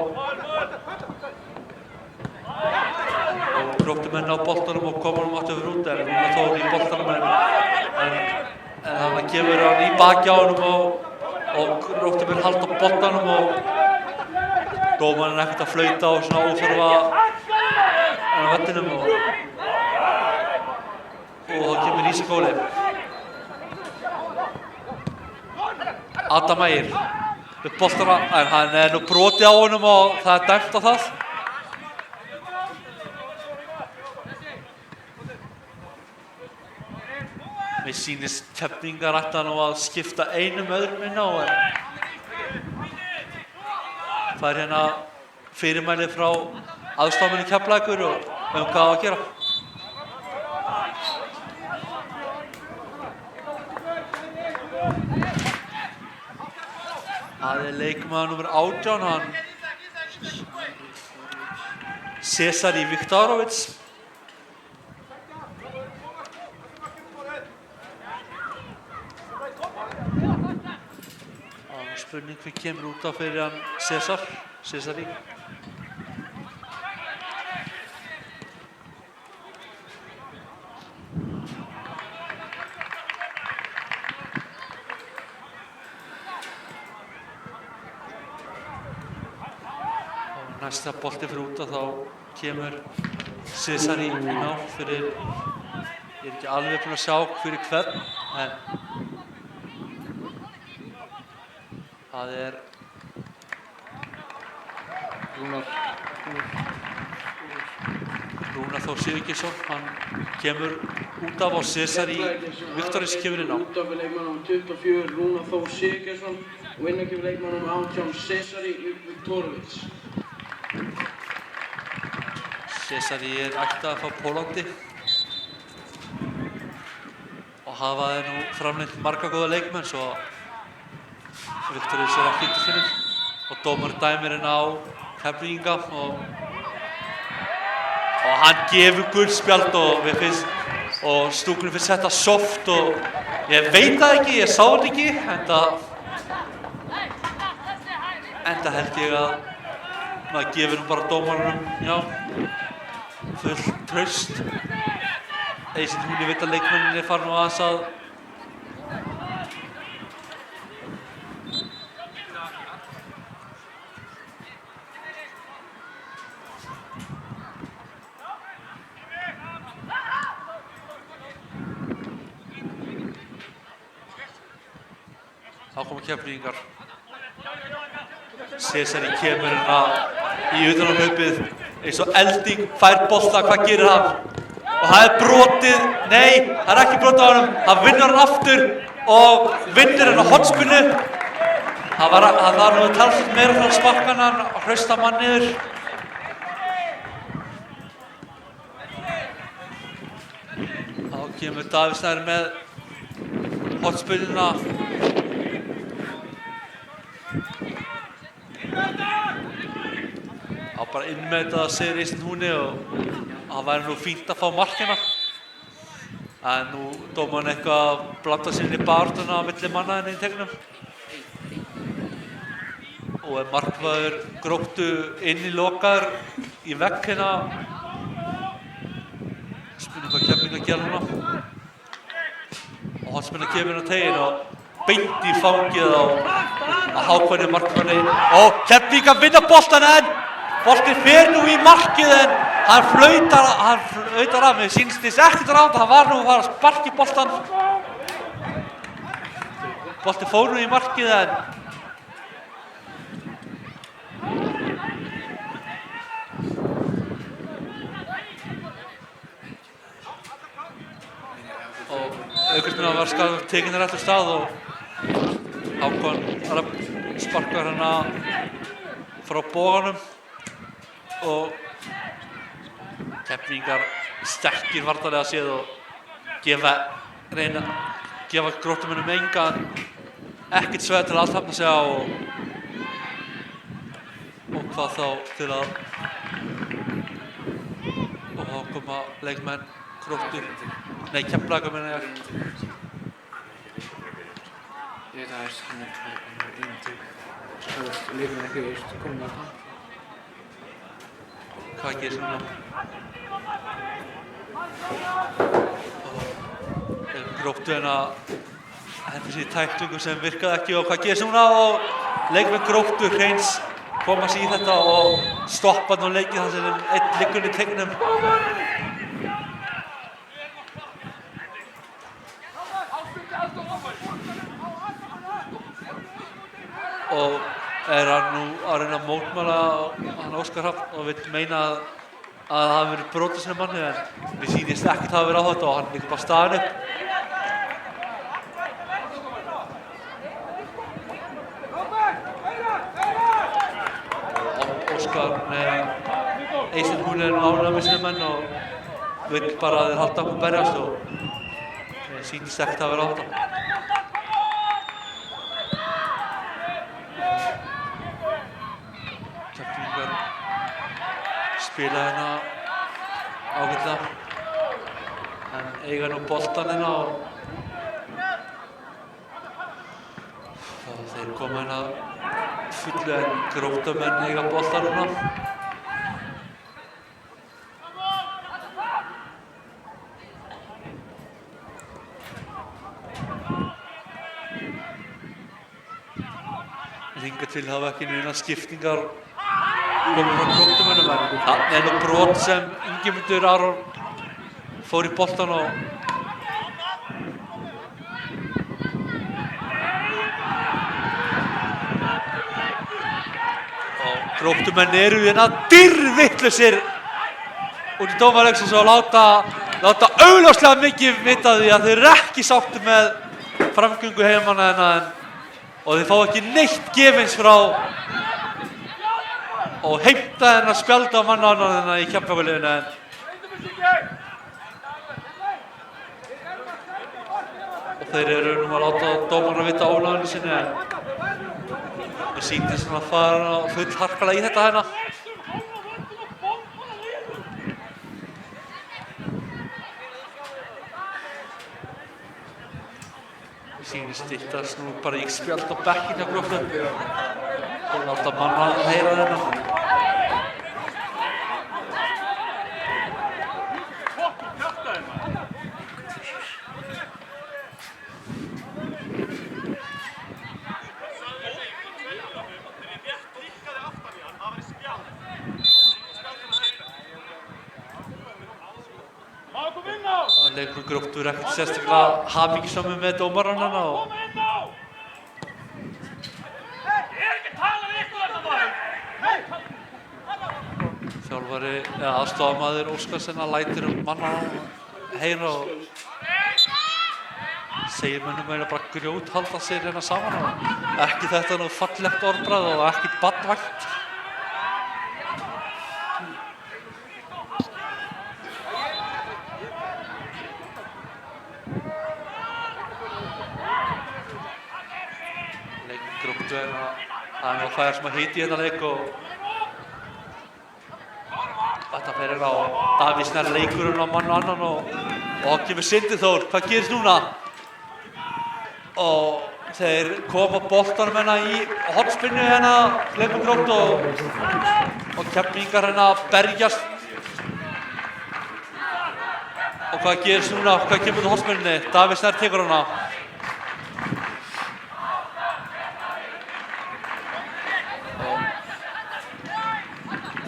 Gróttumenn á boltanum og koma hann aftur út en Rúnar Þór í boltanum en hann kemur hann í baki á honum og Gróttumenn halda boltanum og dómarinn ekkert að flauta og svona óþarfa á vellinum og þá kemur Ísakóli. Adam Ægir upp boltana en hann er nú brotið á honum og það er dæmt á það. Mér sýnist Keflvíkingar ætla nú að skipta einum öðrum inn á en það er hérna fyrirmæli frá aðstofnunni Keflavíkur og hvað á að gera. Það er leikmaður númer 18, hann Cesari Viktorovits. Spurning hver kemur út af fyrir hann Cesari. Næsta bolti fyrir út af þá kemur Cesari inn á fyrir, ég er ekki alveg búinn að sjá fyrir hvern, en það er Rúnar Þór Sigurgeirsson, hann kemur út af og Cesari Viktorovits kemur inn á. Út af leikmönnum 24, Rúnar Þór Sigurgeirsson og inn á kemur leikmönnum 18, Cesari Viktorovits. Cesari er ættað frá Pólandi og hafa þeir nú framlengt marga góða leikmenn svo Viktorovits er ekki undir sinni og dómarinn dæmir hérna á Keflvíkinga og hann gefur gult spjald og stúkunni finnst þetta soft og ég veit það ekki, ég sá þetta ekki enda held ég að maður gefur bara dómaranum, já, fullt traust. Eða sem hún veit að leikmenninni fara nú aðeins að þá koma Keflvíkingar. Cesari kemur hérna í utanlandshlaupið eins og elding, fær bolta, hvað gerir hann? Og það er brotið, nei, það er ekki brotið á honum, hann vinnur hann aftur og vinnur hann á hornspyrnu. Það var nú talsvert meira frá sparkan hann og hrausta mann niður. Þá kemur Davíð Snær með hornspyrnuna. Bara inn með þetta segir Eysteinn Húni og það væri nú fínt að fá markina. En nú dómarinn eitthvað að blanda sér inn í baráttuna á milli manna hérna í teiknum. og er markmaður Gróttu innilokaður í vegg hérna. Spurning hvað Keflvíkingar gera núna. Og hornspyrna kemur inn á teiginn og beint í fangið á Hákoni markmanni. Og Keflvíkingar vinna boltann en boltinn fer nú í markið en hann flautar af. Mér sýnist þess ekkert rátt, hann var nú að fara að sparka í boltann. Boltinn fór nú í markið en aukaspyrna var tekin á réttum stað og Hákon sparkar hana frá boganum og Keflvíkingar sterkir varnarlega séð og reyna að gefa Gróttumönnum ekkert sveið til að athafna sig á og hvað þá til að og þá koma leikmenn Gróttu Keflavíkur meina ég. Ég veit að hann einnig til lífið ekki veist komið á það. Hvað gerist núna? Gróttu hérna hendur sér í tæklingu sem virkaði ekki og hvað gerist núna og leikmenn Gróttu hreins koma sér í þetta og stoppa nú leikið þar sem einn liggur í teignum. Og er hann nú að reyna að mótmæla hann Óskar Hrafn og vill meina að það hafi verið brotið sinni manni en mér sýnist ekkert hafa verið á þetta og hann liggur bara staðinn upp. Og Óskar, Eysteinn hún er nú ánægður með sinni menn og vill bara að þeir halda áfram að berjast og mér sýnist ekkert hafa verið á þetta. Spila hérna ágætlega en eiga nú boltann hérna og þeir koma hérna fullu en Gróttumenn eiga boltann núna. Hingað til hafa ekki neina skiptingar komið frá Gróttumönnum en þarna er nú brot sem Ingimundur Aron fór í boltann og Gróttumenn eru hérna dýrvitlausir út í dómarleiksins og láta augljóslega mikið vita því að þeir eru ekki sáttir með framgöngu heimamanna hérna og þeir fá ekki neitt gefins frá og heimta hennar spjalda á mann og annan í Keflavíkurliðinu en og þeir eru nú að láta dómarana vita ólaginu sinni en mér sýndist svona að fara full harkalega í þetta hérna. Mér sýnist styttast nú bara í spjald á bekkinn hjá Gróttu og láta manna heyra hérna. Leikur Gróttu er ekkert sérstaklega hamingjusamur með dómarana og þjálfari eða aðstofamaður Óskarsenna lætur manna heyra og segir mönnum eiginlega bara grjóthalda sér hérna saman og ekki þetta nú fallegt orðbragð og ekki barnvænt. Gróttu en það er það sem að hiti í þetta leik og þetta fer hérna á Davíð Snær leikurinn á mann og annan og kemur Sindri Þór, hvað gerist núna? Og Þeir koma boltanum hérna í hornspyrnu hérna, leikmenn Gróttu og Keflvíkingar hérna berjast. Og hvað gerist núna? Hvað kemur út á hornspyrnunni? Davíð Snær tekur hana.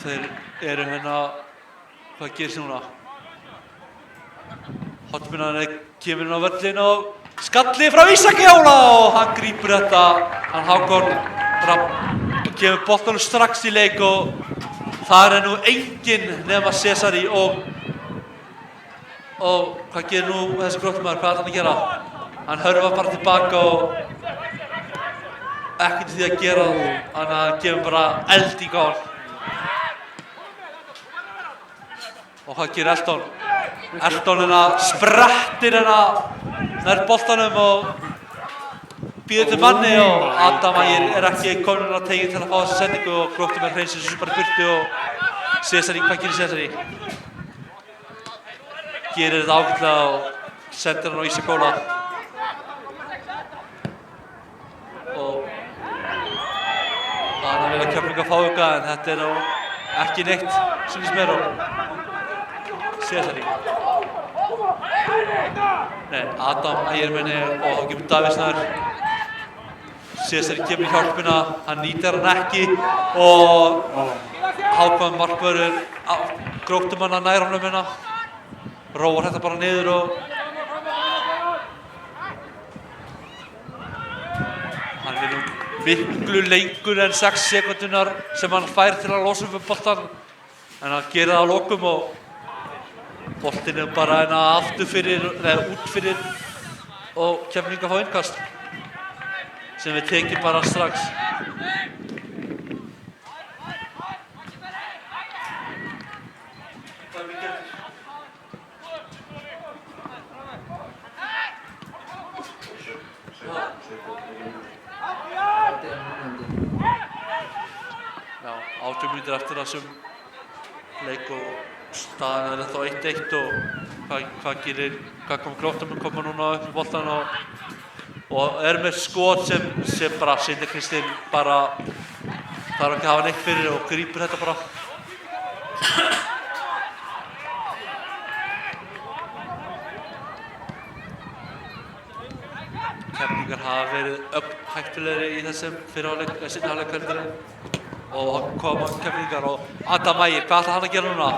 Þeir eru hérna, hvað gerist núna? Hornspyrnan kemur inn á völlinn og skalli frá Ísaki Óla og hann grípur þetta, hann Hákon Rafn og kemur boltanum strax í leik og þar nú enginn nema Cesari og hvað gerir nú þessi Gróttumaður, hvað ætlar hann að gera? Hann hörfar bara tilbaka og ekkert því að gera, þannig að hann gefur bara eld í gál. Og hvað gerir Elton? Elton hérna sprettir hérna nær boltanum og býður til manni og Adam Ægir ekki kominn á teiginn til að fá þessa sendingu og Gróttumenn hreinsir þessu bara í burtu og Cesari, hvað gerir Cesari? Gerir þetta ágætlega og sendir hann á Ísak Óla. Og hann vil að Keflvíkingar fá eitthvað en þetta nú ekki neitt, sýnist mér og Cesari. Nei, Adam Ægir minni og þá kemur Davíð Snær. Cesari kemur í hjálpina, hann nýtir hann ekki og Hákon markvörður Gróttumanna nær honum hérna. Róar þetta bara niður og hann nú miklu lengur en 6 sekúndunar sem hann fær til að losa fyrir boltan en hann gerir það á lokum og boltinn bara aftur fyrir, eða út fyrir og Keflvíkingar fá innkast sem við tekjum bara strax. Já, 18 mínútur eftir þessum leik og staðan ennþá 1-1 og hvað kom Gróttumenn koma núna upp í boltann og með skot sem bara Sindri Kristinn bara þarf ekki að hafa neitt fyrir og grípur þetta bara. Keflvíkingar hafa verið hættulegri í þessum seinni hálfleik heldur og koma Keflvíkingar og Adam Ægir, hvað ætlar hann að gera núna?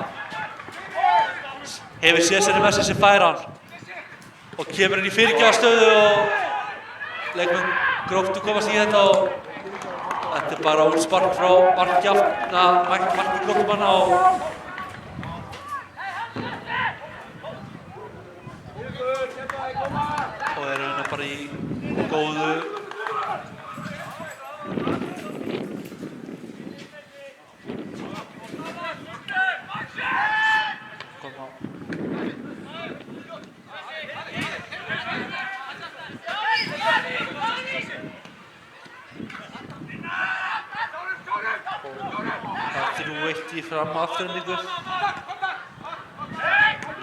Hefur Cesari með sér sem fær hann og kemur inn í fyrirgjafarstöðu og leikmenn Gróttu komast í þetta og þetta bara útspark frá marki Gróttumanna og þeir eru bara í góðu Þetta í fram afturhendingu.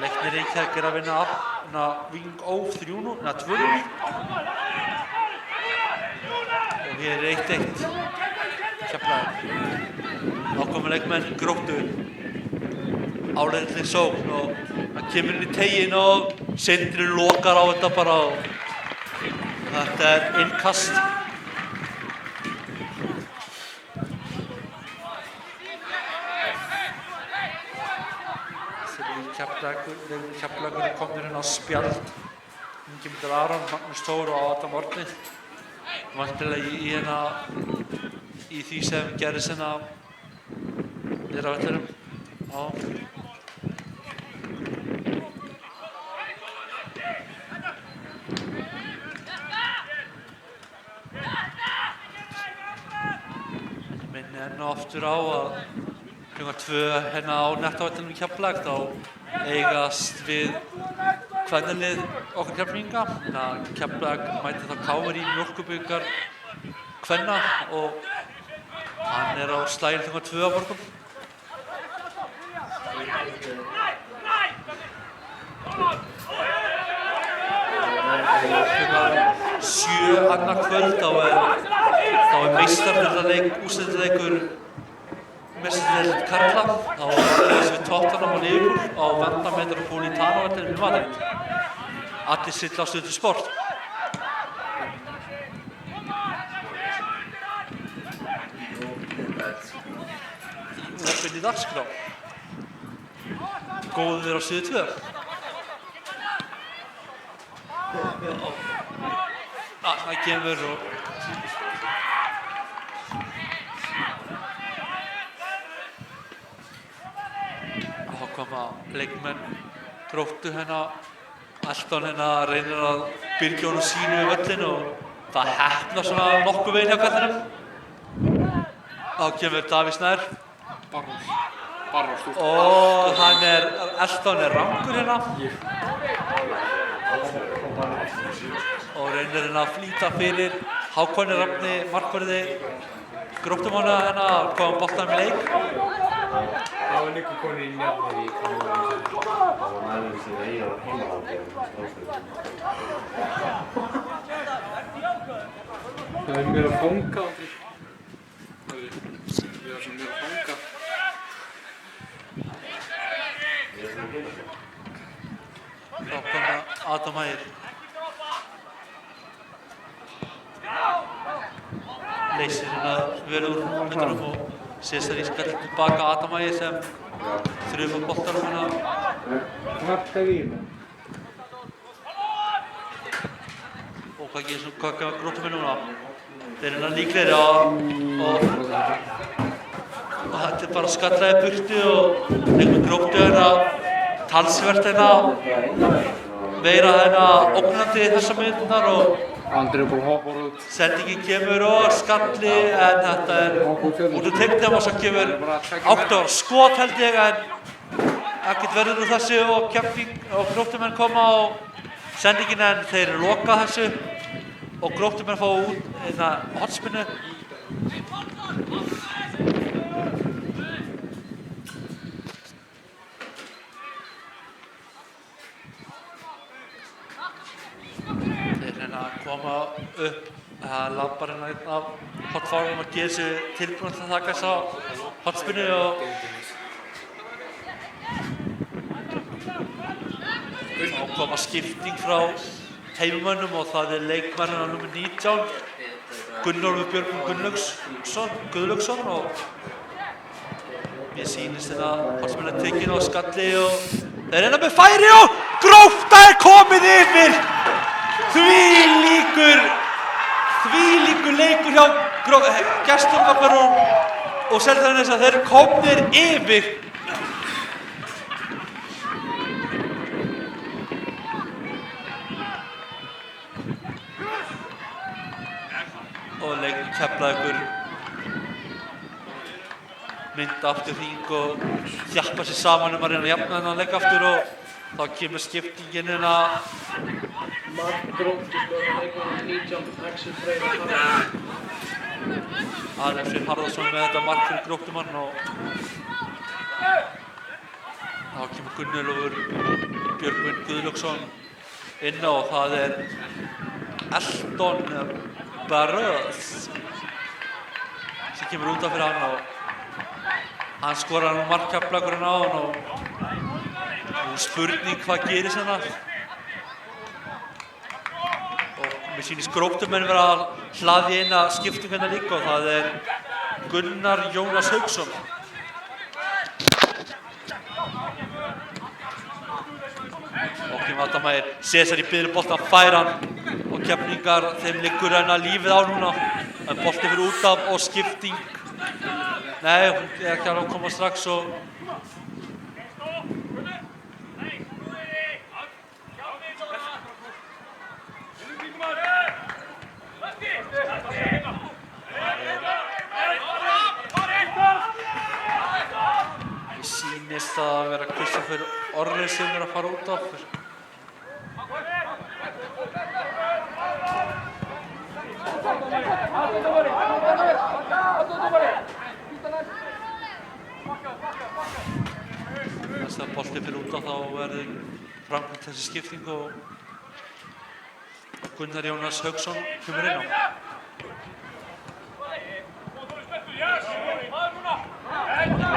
Leiknir Reykjavík að vinna Víking Ó 3-0, 2-0 og hér 1-1 Keflavík. Þá komu leikmenn Gróttu áleiðinleg sókn og hann kemur inn í teiginn og Sindri lokar á þetta bara og þetta innkast. Keflavíkur komnir á spjald. Ingimundur Aron, Magnús Þór og Adam Árni. Vantilega í því sem gerðist hérna á vellinum. Minni enn og aftur á að klukkan 2 hérna á Nettavellinum í Keflavík þá eigast við kvennalið okkar Keflvíkinga. Keflavík mætir þá KR í mjólkurbikar kvenna og hann á slaginn klukkan 2 á morgun. Klukkan 7 annað kvöld þá er meistaraflokksleik úrslitaleikur meistardeild karla. Þá leiðist við Tottenham og Liverpool á Wanda Metropolitano vellinum í Madrid. Allir stilla á Stöð 2 Sport. Opinn í dagskrá. Góður á Stöð 2. Það kemur og þá koma leikmenn Gróttu Ashton reynir að byrgja honum sínu við völlinn og það heppnar svona nokkuð veginn hjá kallinum. Þá kemur Davíð Snær og Ashton rangur og reynir að flýta fyrir Hákoni Rafni markverði Gróttumanna að koma boltanum í leik. Það var líka konið í nefnir í kanalum það var maður sem eigið á heimahaldi Það er mér að fanga Andri Það er sem mér að fanga Þá koma Adam Ægir leysir vel úr hlutunum og Cesari skall tilbaka Adam Ægir sem þrjumar boltanum Knappt að vína og hvað Gróttumenn núna? Þeir líklegri og þetta bara skallaði burtu og leikmenn Gróttu talsvert meira ógnandi þessar myndirnar og Andri er búinn að hoppa út sendingin kemur og skalli en þetta út úr teignum og svo kemur 8 ára skot held ég en ekkert verður úr þessu og Gróttumenn koma og sendingin en þeir loka þessu og Gróttumenn fá út hornspyrnu. Koma upp labbar af hotfárum og gera sig tilbúin til að taka þessa hotspinnu og þá koma skipting frá heimamönnum og það er leikmennina nr. 19 Gunnólfur Björgvin Guðlaugsson og mér sýnist hotspinna tekin og skalli og þeir með færi og Grótta komið yfir Þvílíkur leikur hjá gestum okkar og Seltjarnarnes að þeir komnir yfir. Og leikur Keflavíkur mynda aftur hring og þjappa sér saman að reyna að jafna þennan leik aftur og þá kemur skiptingin Mark Gróttu leikmann 19 Axel Freyr Harðarson. Axel Freyr Harðarson með þetta mark fyrir Gróttumann og þá kemur Gunnólfur Björgvin Guðlaugsson inn á og það er Elton Baröðs sem kemur út af fyrir hann og hann skorar mark Keflavíkur á hann og spurning hvað gerist hérna. Mér sýnist Gróttumenn vera að hlaðja inn að skiptinguna líka og það er Gunnar Jónas Hauksson. Og kemur Adam Ægir, Cesari biður boltann færa hann og Keflvíkingar þeim liggur lífið á núna. En bolti fyrir út af og skipting. Nei, hún er ekki alveg að koma strax og sýnist að vera Kristoffer Orri sem að fara út af. Þess að bolti fyrir út af þá verður framkvæmt þessi skipting og Gunnar Jónas Hauksson kemur inn á.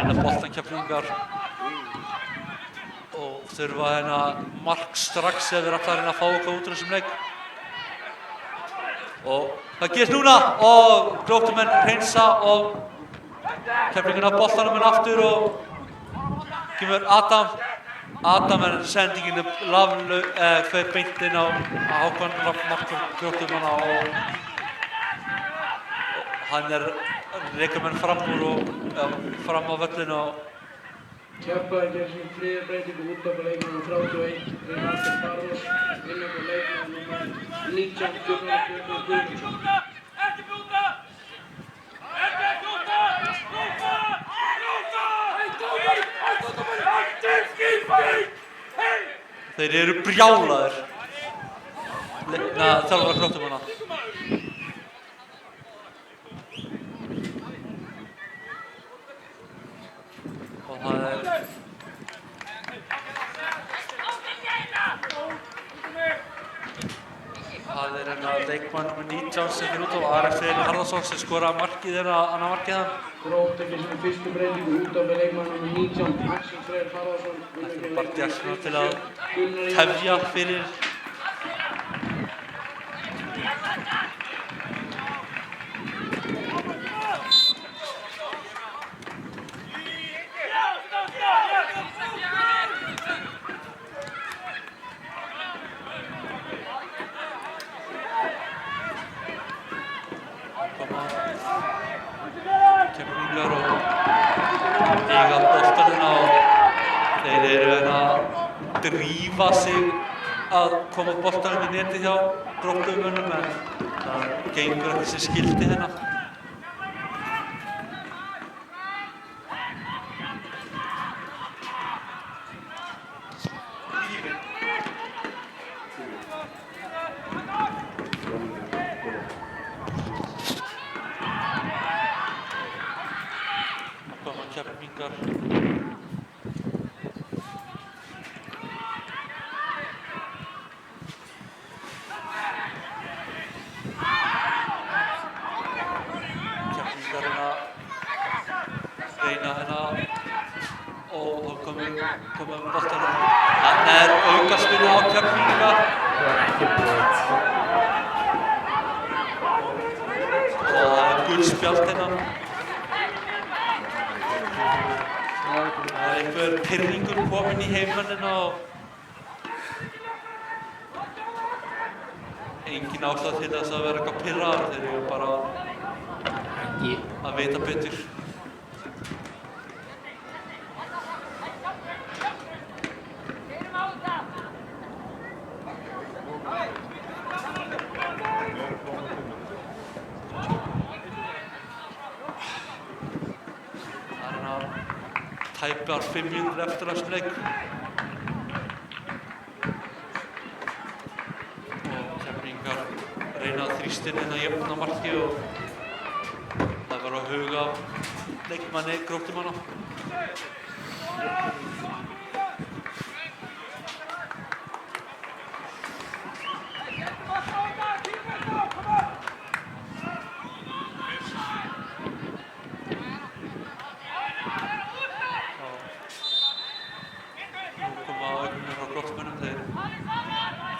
Vinna boltan Keflvíkingar og þurfa mark strax ef þeir ætla að reyna að fá eitthvað út úr þessum leik. Og það gerist núna og Gróttumenn hreinsa og Keflvíkingar boltanum aftur og kemur Adam. Adam sendingin fer beint inn á Hákon Markmann Gróttumanna og hann rekur menn fram á völlinu og Keflavík gerir sín þriðju breytingu út af leikmannum 31, Renato Carlos, inn á leikmann númer 19, Gunnar Guðmundsson. Ekki blúta! Ekki blúta! Blúta! Þeir eru brjálaðir. Þjálfara Gróttumanna. Og það leikmann nummer 19 sem fer út á Ari Freyr Harðarsson sem skoraði markið annað markið hann. Grótta gerir sín fyrstu breytingu út af leikmann nummer 19, Axel Freyr Harðarsson. Bara Jackson til að tefja fyrir Keflvíkingar og eiga boltaninn og þeir eru að drífa sig að koma boltanum í netið hjá Gróttumönnum en það gengur ekki sem skildi hérna. Keflvíkingar reyna og þá komum boltanum. Þarna aukaspyrna á Keflvíkinga. Og það gult spjald hérna. Það einhver pirringur kominn í heimannina og engin ástæða til þess að vera eitthvað pirraðar, þeir eru bara að vita betur. Tæpar 5 mínútur eftir þessum leik. Og Keflvíkingar reyna að þrýsta inn að jöfna marki og það var að huga leikmanni Gróttumanna.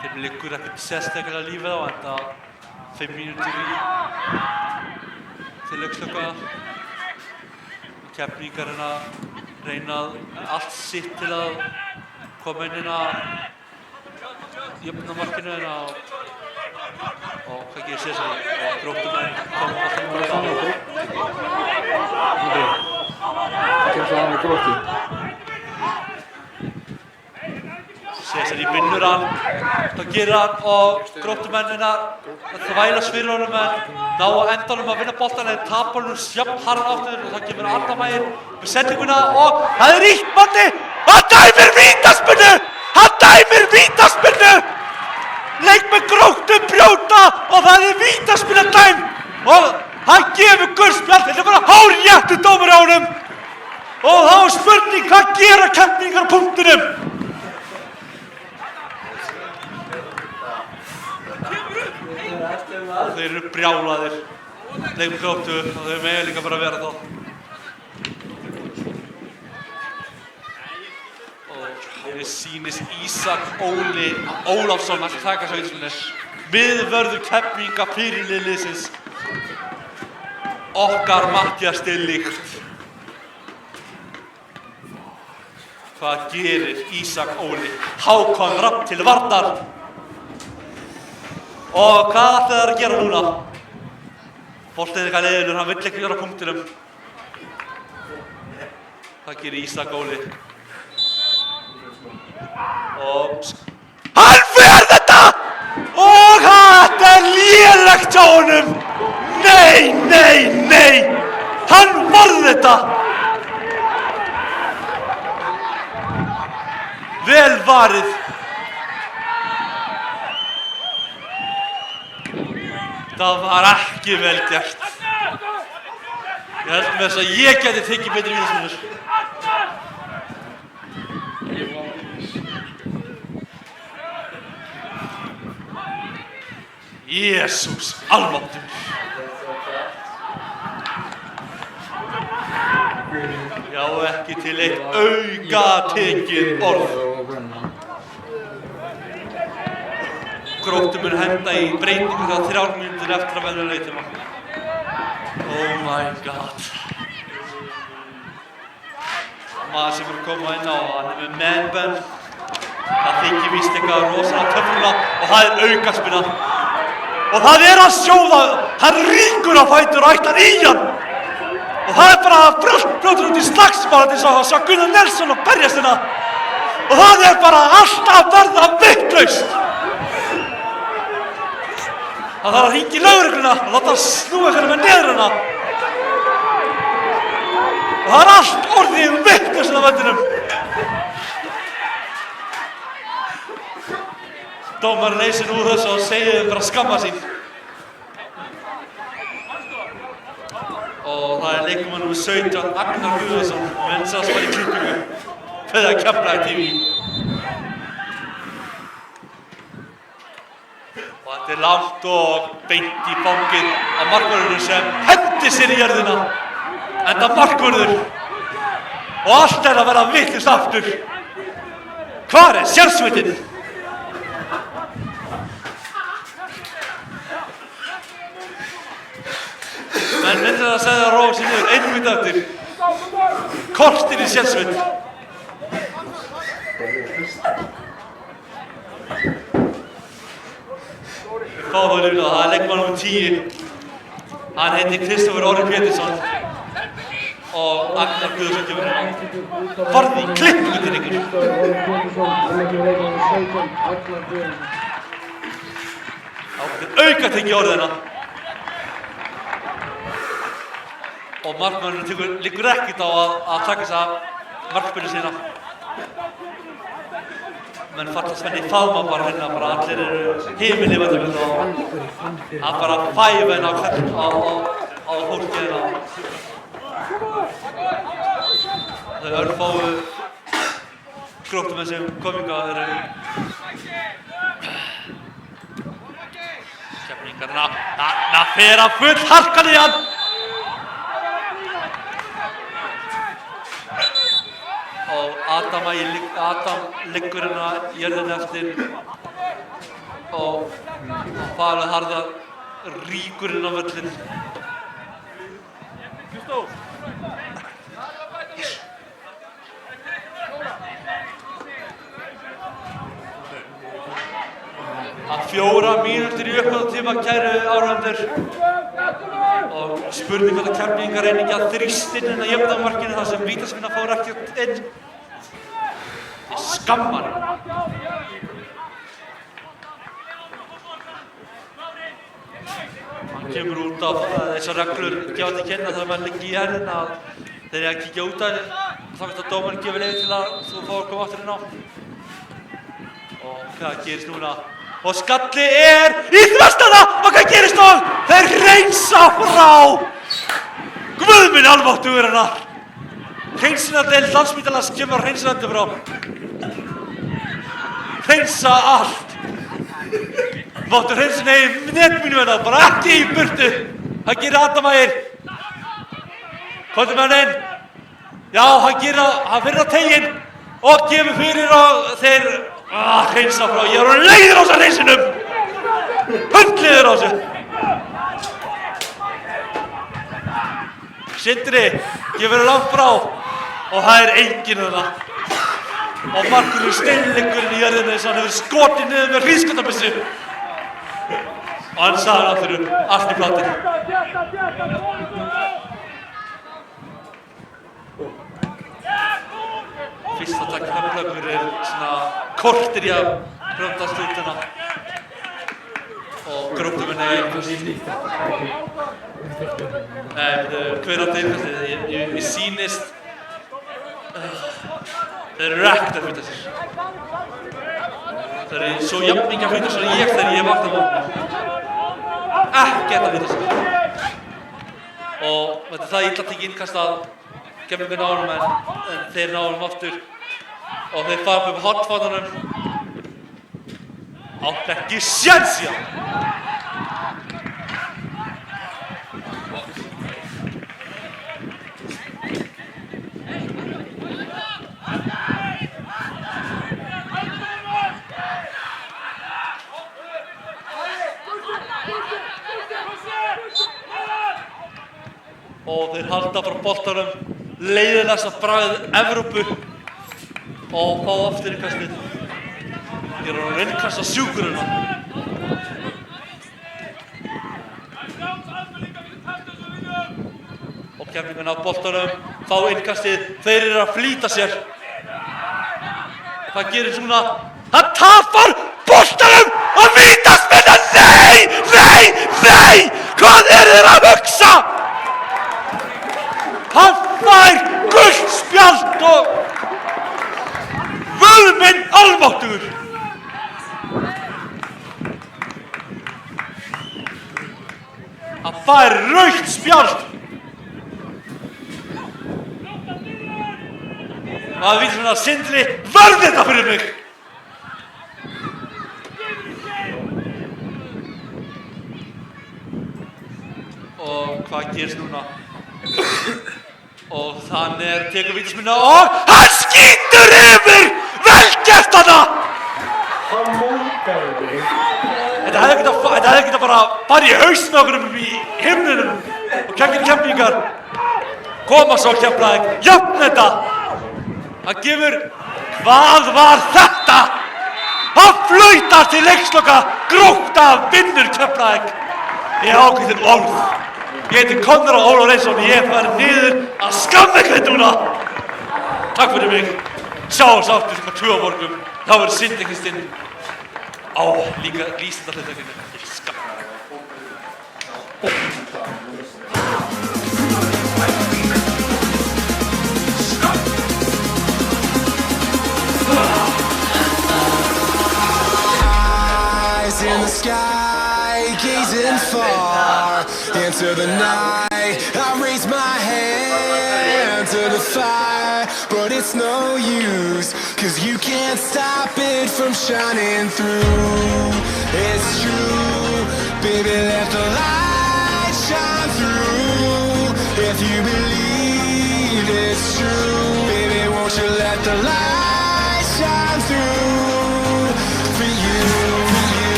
Þeim liggur ekkert sérstaklega lífið á enda 5 mínútur til leikslokka. Keflvíkingar reyna allt sitt til að koma inn að jöfna markinu og hvað gerir Cesari og Gróttumenn koma alltaf múlið á. Kemst það með Gróttu? Cesari vinnur hann, það gerir hann og Gróttumennina þvælast fyrir honum en ná á endanum að vinna boltan en tapar hann jafn harðan aftur og það kemur Arnarmægir með sendinguna og það ýtt manni! Hann dæmir vítaspyrnu! Hann dæmir vítaspyrnu! Leikmenn Gróttu brjóta og það vítaspyrna dæmd og hann gefur gult spjald, þetta er bara hárréttur dómur á honum og þá er spurning hvað gera Keflvíkingar á punktinum? Kemur upp! brjálaðir. Leikmenn Gróttu og þau mega líka bara vera þá. Og mér sýnist Ísak Óli Ólafsson að taka sveitismennir. Miðvörður Keflvíkinga fyrirlið liðsins. Okkar Matthías De Ligt. Hvað gerir Ísak Óli? Hákon Rafn til varnar. Og hvað ætla þeir að gera núna? Boltinn eitthvað leiðinur, hann vill ekki vera á punktinum. Hvað gerir Ísak Óli? Og hann fer þetta! Og þetta er lélegt hjá honum! Nei, nei, nei! Hann varð þetta! Vel varið! Það var ekki vel gert. Ég held með þess að ég geti tekið betri vítaspyrnur. Jesús almáttugur. Já, ekki til eitt aukatekið orð. Gróttu mun henda í breytingu þegar 3 mínútur eftir að velja leiktíma. Oh my god. Maður sem er að koma inn á, hann er með man-bun. Það þykir víst eitthvað rosalega töfnulega og það er aukaspyrna. Og það er að sjóða, hann rýkur á fætur og ætlar í hann. Og það er bara brjótur út í slagsmál til að sjá Gunnar Nelson og berjast hérna. Og það er bara alltaf verða vitlaust. Það þarf að hringja í lögregluna og láta hann snúa einhverjum með neðruna. Og það er allt orðið vitlaust á vellinum. Dómarinn leysir úr þessu og segir þeim bara að skamma sín. Og það er leikmaður númer 17, Agnar Guðarsson, vinsast var í klippingu fyrir Keflavík TV. Og þetta er langt og beint í fangið af markvörðurinn sem hendi sér í jörðina. Enda markvörður. Og allt er að vera vitlaust aftur. Hvar er sérsveitin? Menn myndir að segja að róa sér niður 1 mínútu eftir. Kortir í sérsveit. Við fáum það líflega, það er leikmaður númer 10. Hann heitir Kristoffer Orri Pétursson. Og Agnar Guðarsson kemur hérna. Farði í klippingu til ykkur. Ákveðið aukatekið orðina. Og markmannurinn liggur ekkert á að taka þessa markspyrnu sína. Menn fallast menn í faðma bara hérna, bara allir eru himinlifandi og hann bara fæfa henn á fólki hérna. Þau örfáu Gróttumenn sem kominga eru Keflvíkingarna. Það fer að full harkan í hann. Og Adam liggur hérna jörðinni eftir og Falur Harðar ríkur inn á völlinn. Að 4 mínútur í uppbótartíma, kæru áhorfendur. Og spurning hvort að Keflvíkingar reyni ekki að þrýsta inn að jöfna markinu þar sem vítaspyrna fór ekkert inn. Ég skammar hann. Hann kemur út af þessar reglur gefa til kynna þegar menn liggi í herðina að þeir eiga að kíkja út af henni. Þá finnst að dómarinn gefur leyfi til að þú fá að koma aftur inn á. Og hvað gerist núna? Og skalli er í þvestana! Og hvað gerist þá? Þeir hreinsa frá! Guð minn almáttugur hennar! Hreinsunardeild Landspítalans kemur hreinsunandi frá. Hreinsa allt! Máttu hreinsa neginn netmínum hérna, bara ekki í burtu. Það gerir Adam Ægir. Komdu með hann inn. Já, hann fyrir á teginn og gefur fyrir og þeir hreinsa frá. Ég er leiður á þessu hreinsinum. Hundleiður á þessu. Sindri gefur langt frá og það enginn þarna. Og markurinn steinleikurinn í jörðinni þess að hann hefur skotið niður með hríðskotabyssu. Og hann sagði aftur allt í platið. Fyrsta takk Keflavíkur svona kortir í að brjótast út hérna. Og Gróttumenn hver átti innkastið? Ég sýnist þeir eru ekkert að flýta sér. Þeir eru svo jafn mikið að flýta sér en ég þegar ég vakna á ekkert að flýta sér. Og þetta er það illa tekið innkast að Keflavíkur ná honum en þeir ná honum aftur og þeir fara upp hornfánanum. Átt ekki séns í hann! Og þeir halda frá boltanum leiðilegasta bragð Evrópu og fá aftur innkastið. Þeir eru að innkasta sjúkurina. Og Keflvíkingar ná boltanum, fá innkastið, þeir eru að flýta sér. Hvað gerir svona? Hann tapar boltanum og vítaspyrna! Nei! Hvað eru þeir að hugsa? Hann fær gult spjald og Guð minn almáttugur! Hann fær rautt spjald! Það vísir svona Sindri, verði þetta fyrir mig! Og hvað gerist núna? Og þannig tekur vítaspyrnu og hann skýtur yfir! Vel gert hana! Hann mókaði þig. Þetta hefði getað bara farið í hausinn á okkur í himninum og Keflvíkingar koma svo Keflavík, jöfn þetta! Hann gefur, hvað var þetta? Hann flautar til leiksloka, Grótta vinnur Keflavík. Ég ákveð til orð. Ég heiti Konráð Ólafur Reynsson og ég farið niður að skammeikveit núna. Takk fyrir mig. Sjáumst aftur klukkan 2 á morgun. Þá verður Sindri Kristinn á líka lýsingarhlutverkinu. Ég skamma. Eyes in the sky, gazing far into the night. I raise my hand to the fire, but it's no use, 'cause you can't stop it from shining through. It's true, baby, let the light shine through. If you believe it's true, baby, won't you let the light